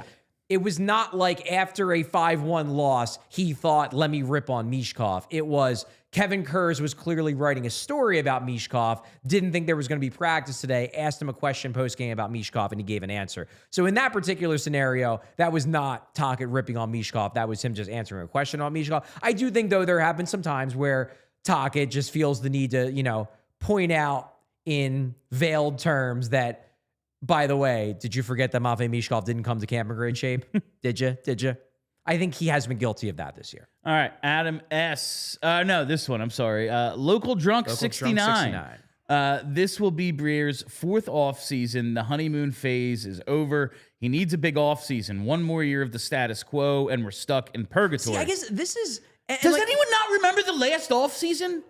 Speaker 2: it was not like after a 5-1 loss, he thought, let me rip on Michkov. It was Kevin Kurz was clearly writing a story about Michkov, didn't think there was going to be practice today, asked him a question post-game about Michkov, and he gave an answer. So in that particular scenario, that was not Tocchet ripping on Michkov. That was him just answering a question on Michkov. I do think, though, there have been some times where Tocchet just feels the need to, you know, point out in veiled terms that, by the way, did you forget that Matvei Michkov didn't come to camp in great shape? Did you? I think he has been guilty of that this year.
Speaker 1: All right, Adam S. No, this one, I'm sorry. Local Drunk 69. This will be Briere's fourth offseason. The honeymoon phase is over. He needs a big offseason. One more year of the status quo, and we're stuck in purgatory.
Speaker 2: See, I guess this is...
Speaker 1: Does anyone not remember the last offseason?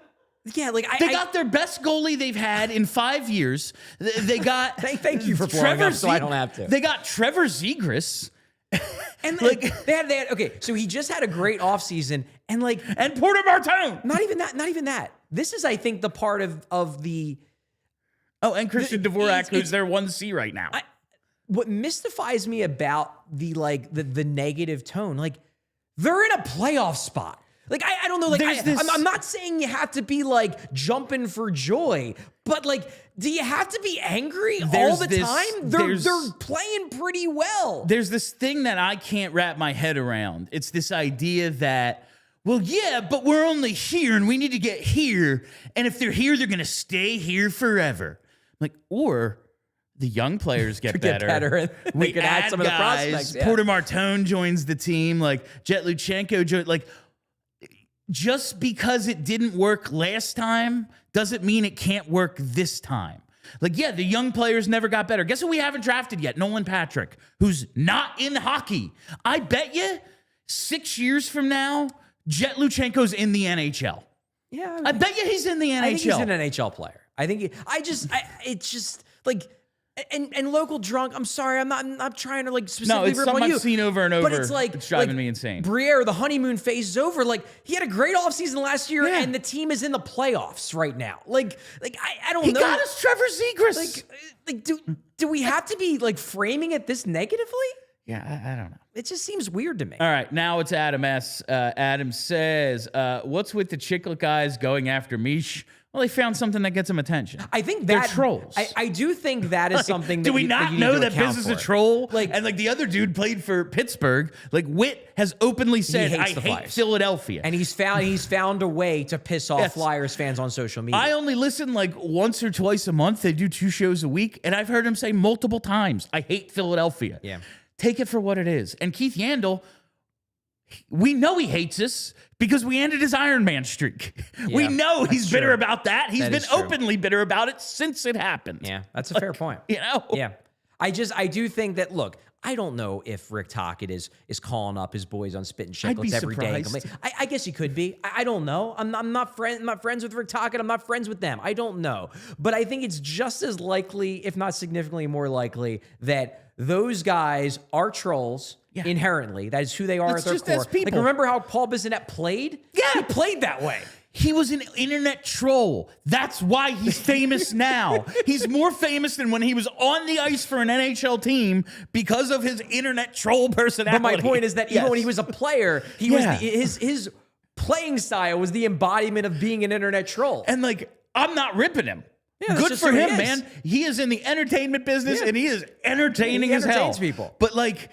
Speaker 2: Yeah, like
Speaker 1: they got their best goalie they've had in 5 years. They got
Speaker 2: thank you for blowing up, so I don't have to.
Speaker 1: They got Trevor Zegras,
Speaker 2: and like they had okay. So he just had a great offseason, and
Speaker 1: Porter Martone.
Speaker 2: Not even that. This is, I think, the part of the
Speaker 1: and Christian Dvorak, who's their 1C right now.
Speaker 2: What mystifies me about the negative tone, like they're in a playoff spot. Like, I don't know, like, I'm not saying you have to be, like, jumping for joy, but, like, do you have to be angry all the time? They're playing pretty well.
Speaker 1: There's this thing that I can't wrap my head around. It's this idea that, well, yeah, but we're only here, and we need to get here, and if they're here, they're going to stay here forever. Like, or... the young players get better.
Speaker 2: We can add some of the prospects. Yeah.
Speaker 1: Porter Martone joins the team. Like, Jet Luchenko joins, like... just because it didn't work last time doesn't mean it can't work this time. Like, yeah, the young players never got better. Guess who we haven't drafted yet? Nolan Patrick, who's not in hockey. I bet you 6 years from now, Jet Luchenko's in the NHL.
Speaker 2: Yeah.
Speaker 1: I bet you he's in the NHL.
Speaker 2: I think he's an NHL player. I think it's just like... And local drunk, I'm sorry, I'm not trying to like specifically rip on you.
Speaker 1: No, it's something I've seen over and over.
Speaker 2: But it's like
Speaker 1: it's driving me insane.
Speaker 2: Briere, the honeymoon phase is over. Like, he had a great offseason last year, and the team is in the playoffs right now. Like I don't know.
Speaker 1: He got us Trevor Zegras.
Speaker 2: Like do we have to be like framing it this negatively?
Speaker 1: Yeah, I don't know.
Speaker 2: It just seems weird to me.
Speaker 1: All right, now it's Adam S. Adam says, what's with the Chiclet guys going after Mish? Well, they found something that gets them attention.
Speaker 2: I think
Speaker 1: they're trolls.
Speaker 2: I do think that is something that
Speaker 1: do we not know that Biz is a troll?
Speaker 2: Like,
Speaker 1: and like the other dude played for Pittsburgh. Like Witt has openly said, I hate Philadelphia.
Speaker 2: And he's found a way to piss off Flyers fans on social media.
Speaker 1: I only listen like once or twice a month. They do 2 shows a week. And I've heard him say multiple times, I hate Philadelphia.
Speaker 2: Yeah.
Speaker 1: Take it for what it is. And Keith Yandel, we know he hates us because we ended his Iron Man streak. We know he's bitter about that. He's been openly bitter about it since it happened.
Speaker 2: Yeah, that's a fair point.
Speaker 1: You know?
Speaker 2: Yeah. I do think that, look, I don't know if Rick Tocchet is calling up his boys on Spit and Chicklets every day. I guess he could be. I don't know. I'm not friends with Rick Tocchet. I'm not friends with them. I don't know. But I think it's just as likely, if not significantly more likely, that those guys are trolls inherently. That is who they are at their
Speaker 1: just
Speaker 2: core.
Speaker 1: as people.
Speaker 2: Like, remember how Paul Bissonnette played?
Speaker 1: Yeah.
Speaker 2: He played that way.
Speaker 1: He was an internet troll. That's why he's famous now. He's more famous than when he was on the ice for an NHL team because of his internet troll personality.
Speaker 2: But my point is that even when he was a player, he was his playing style was the embodiment of being an internet troll.
Speaker 1: And like, I'm not ripping him.
Speaker 2: Yeah,
Speaker 1: good for him, man. He is in the entertainment business and he is entertaining as hell.
Speaker 2: He entertains people.
Speaker 1: But like,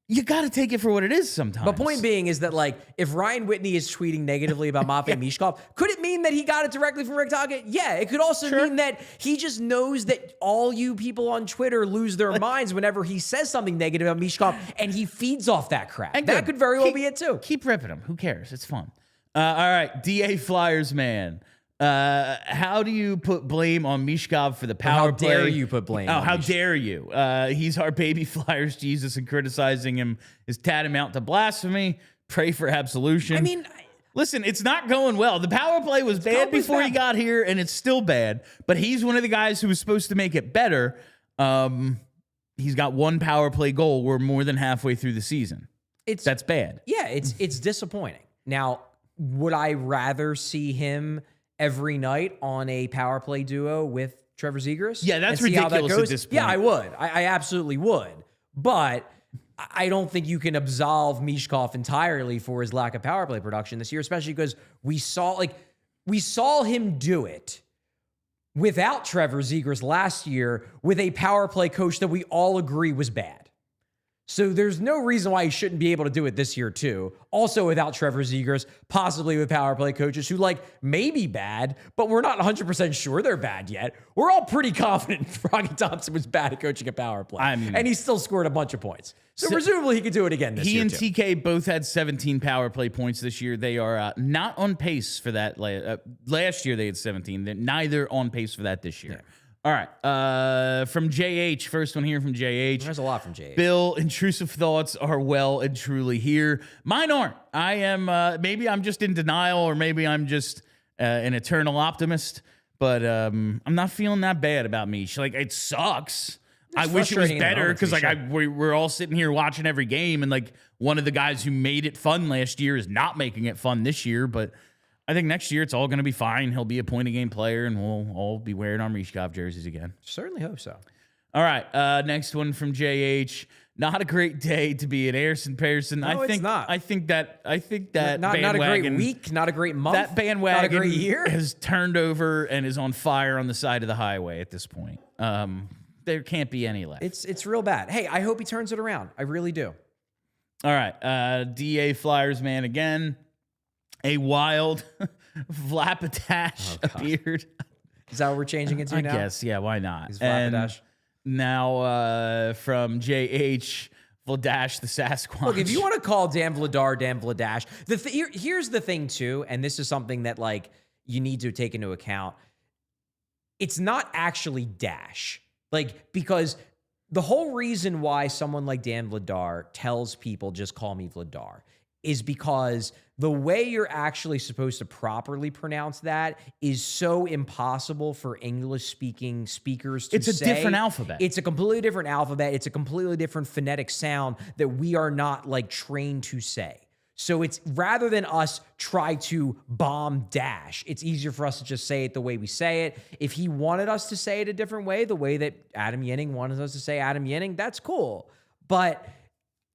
Speaker 1: you got to take it for what it is sometimes.
Speaker 2: But point being is that, like, if Ryan Whitney is tweeting negatively about Matvei Michkov, could it mean that he got it directly from Rick Tocchet? Yeah, it could also mean that he just knows that all you people on Twitter lose their minds whenever he says something negative about Michkov, and he feeds off that crap. And that could very well be it, too.
Speaker 1: Keep ripping him. Who cares? It's fun. All right, DA Flyers man. How do you put blame on Michkov for the power play?
Speaker 2: How dare you put blame on
Speaker 1: how
Speaker 2: Michkov?
Speaker 1: dare you? He's our baby Flyers Jesus, and criticizing him is tantamount to blasphemy. Pray for absolution.
Speaker 2: I mean,
Speaker 1: listen, it's not going well. The power play was bad before he got here, and it's still bad. But he's one of the guys who was supposed to make it better. He's got one power play goal. We're more than halfway through the season. That's bad.
Speaker 2: Yeah, it's disappointing. Now, would I rather see him every night on a power play duo with Trevor Zegras?
Speaker 1: Yeah, that's
Speaker 2: and see how that
Speaker 1: ridiculous
Speaker 2: goes?
Speaker 1: at this point.
Speaker 2: Yeah, I would. I absolutely would. But I don't think you can absolve Michkov entirely for his lack of power play production this year, especially because we saw him do it without Trevor Zegras last year with a power play coach that we all agree was bad. So there's no reason why he shouldn't be able to do it this year too. Also without Trevor Zegras, possibly with power play coaches who like may be bad, but we're not 100% sure they're bad yet. We're all pretty confident Froggy Thompson was bad at coaching a power play. I mean, and he still scored a bunch of points. So presumably he could do it again this year.
Speaker 1: He and TK both had 17 power play points this year. They are not on pace for that. Last year they had 17. They're neither on pace for that this year. Yeah. All right. From JH, first one here from JH.
Speaker 2: There's a lot from JH.
Speaker 1: Bill, intrusive thoughts are well and truly here. Mine aren't. I am, maybe I'm just in denial, or maybe I'm just an eternal optimist, but I'm not feeling that bad about Mish. Like, it sucks. I wish it was better because we're all sitting here watching every game, and like one of the guys who made it fun last year is not making it fun this year, but I think next year it's all going to be fine. He'll be a point-a-game player, and we'll all be wearing our Michkov jerseys again.
Speaker 2: Certainly hope so.
Speaker 1: All right, next one from JH. Not a great day to be an Ersson person.
Speaker 2: No, it's not.
Speaker 1: I think that bandwagon,
Speaker 2: not a great week, not a great month.
Speaker 1: That bandwagon
Speaker 2: not a great year
Speaker 1: has turned over and is on fire on the side of the highway at this point. There can't be any left.
Speaker 2: It's real bad. Hey, I hope he turns it around. I really do.
Speaker 1: All right, DA Flyers man again. A wild Vlapadash appeared.
Speaker 2: Is that what we're changing it to now?
Speaker 1: I guess, yeah, why not?
Speaker 2: He's Vlapadash.
Speaker 1: Now from JH, Vladash the Sasquatch.
Speaker 2: Look, if you want to call Dan Vladar Dan Vladash, here's the thing too, and this is something that like you need to take into account. It's not actually Dash. Like, because the whole reason why someone like Dan Vladar tells people just call me Vladar is because the way you're actually supposed to properly pronounce that is so impossible for English-speaking speakers to say.
Speaker 1: It's a different alphabet.
Speaker 2: It's a completely different alphabet. It's a completely different phonetic sound that we are not like trained to say. So it's rather than us try to bomb Dash, it's easier for us to just say it the way we say it. If he wanted us to say it a different way, the way that Adam Yenning wanted us to say Adam Yenning, that's cool. But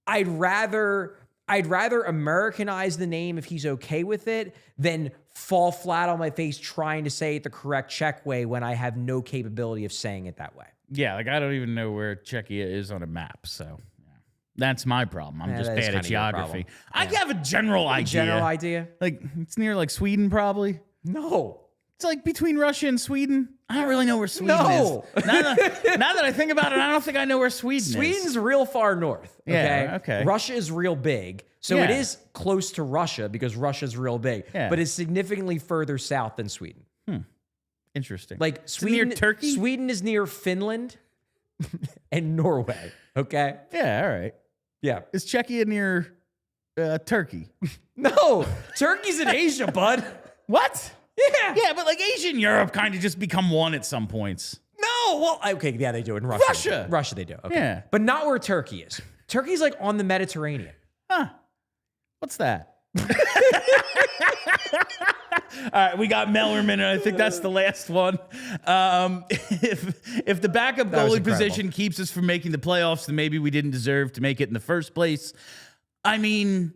Speaker 2: I'd rather Americanize the name if he's okay with it than fall flat on my face trying to say it the correct Czech way when I have no capability of saying it that way.
Speaker 1: Yeah, like I don't even know where Czechia is on a map, so that's my problem. I'm just bad at geography. I have a general idea.
Speaker 2: General idea?
Speaker 1: Like, it's near like Sweden, probably.
Speaker 2: No.
Speaker 1: It's like between Russia and Sweden. I don't really know where Sweden
Speaker 2: No.
Speaker 1: is. Now that I think about it, I don't think I know where Sweden is.
Speaker 2: Sweden's real far north. Okay?
Speaker 1: Yeah, okay.
Speaker 2: Russia is real big. So
Speaker 1: Yeah.
Speaker 2: it is close to Russia because Russia's real big.
Speaker 1: Yeah.
Speaker 2: But it's significantly further south than Sweden.
Speaker 1: Interesting.
Speaker 2: Like
Speaker 1: Is it
Speaker 2: Sweden,
Speaker 1: near Turkey?
Speaker 2: Sweden is near Finland and Norway. Okay.
Speaker 1: Yeah, all right.
Speaker 2: Yeah.
Speaker 1: Is Czechia near Turkey?
Speaker 2: No, Turkey's in Asia, bud.
Speaker 1: What?
Speaker 2: Yeah.
Speaker 1: Yeah, but like Asia and Europe kind of just become one at some points.
Speaker 2: No. Well, okay. Yeah, they do in Russia.
Speaker 1: Russia.
Speaker 2: Russia, they do. Okay.
Speaker 1: Yeah.
Speaker 2: But not where Turkey is. Turkey's like on the Mediterranean.
Speaker 1: Huh. What's that? All right, we got Mellerman, and I think that's the last one. If the backup
Speaker 2: That was
Speaker 1: goalie
Speaker 2: incredible.
Speaker 1: position keeps us from making the playoffs, then maybe we didn't deserve to make it in the first place. I mean,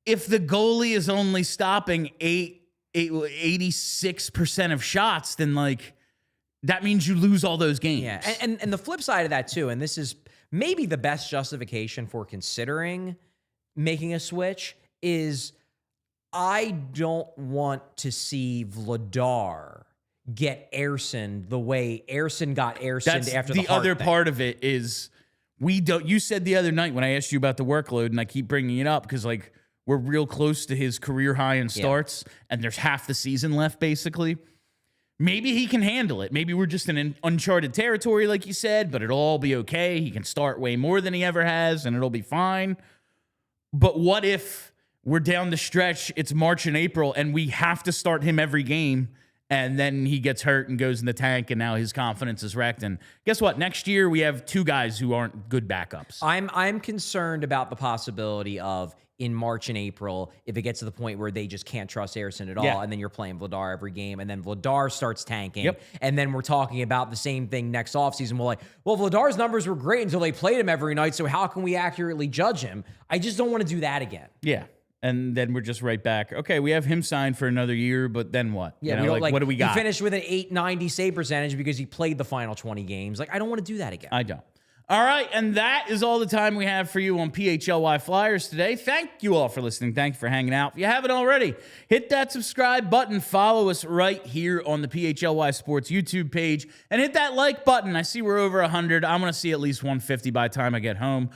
Speaker 1: if the goalie is only stopping 86% of shots, then like that means you lose all those games.
Speaker 2: Yeah. And the flip side of that too, and this is maybe the best justification for considering making a switch, is I don't want to see Vladar get Ersson the way Ersson got Ersson
Speaker 1: That's
Speaker 2: after
Speaker 1: the
Speaker 2: the heart
Speaker 1: other
Speaker 2: thing.
Speaker 1: part of it is we don't. You said the other night when I asked you about the workload, and I keep bringing it up because like we're real close to his career high in starts, and there's half the season left basically. Maybe he can handle it. Maybe we're just in uncharted territory, like you said, but it'll all be okay. He can start way more than he ever has, and it'll be fine. But what if we're down the stretch, it's March and April, and we have to start him every game, and then he gets hurt and goes in the tank, and now his confidence is wrecked. And guess what? Next year, we have two guys who aren't good backups.
Speaker 2: I'm concerned about the possibility of in March and April, if it gets to the point where they just can't trust Ersson at all,
Speaker 1: Yeah.
Speaker 2: and then you're playing Vladar every game, and then Vladar starts tanking,
Speaker 1: Yep.
Speaker 2: and then we're talking about the same thing next offseason. We're like, well, Vladar's numbers were great until they played him every night, so how can we accurately judge him? I just don't want to do that again.
Speaker 1: Yeah. And then we're just right back. Okay, we have him signed for another year, but then what?
Speaker 2: Yeah,
Speaker 1: You
Speaker 2: we
Speaker 1: know,
Speaker 2: don't, like,
Speaker 1: what do we got?
Speaker 2: He finished with an 890 save percentage because he played the final 20 games. Like, I don't want to do that again.
Speaker 1: I don't. All right, and that is all the time we have for you on PHLY Flyers today. Thank you all for listening. Thank you for hanging out. If you haven't already, hit that subscribe button. Follow us right here on the PHLY Sports YouTube page. And hit that like button. I see we're over 100. I'm going to see at least 150 by the time I get home.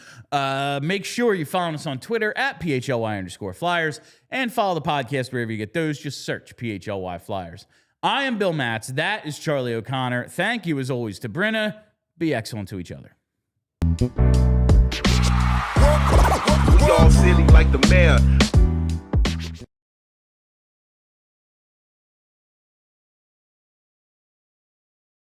Speaker 1: Make sure you follow us on Twitter at PHLY_Flyers. And follow the podcast wherever you get those. Just search PHLY Flyers. I am Bill Matz. That is Charlie O'Connor. Thank you as always to Brenna. Be excellent to each other.
Speaker 4: We all silly like the mayor.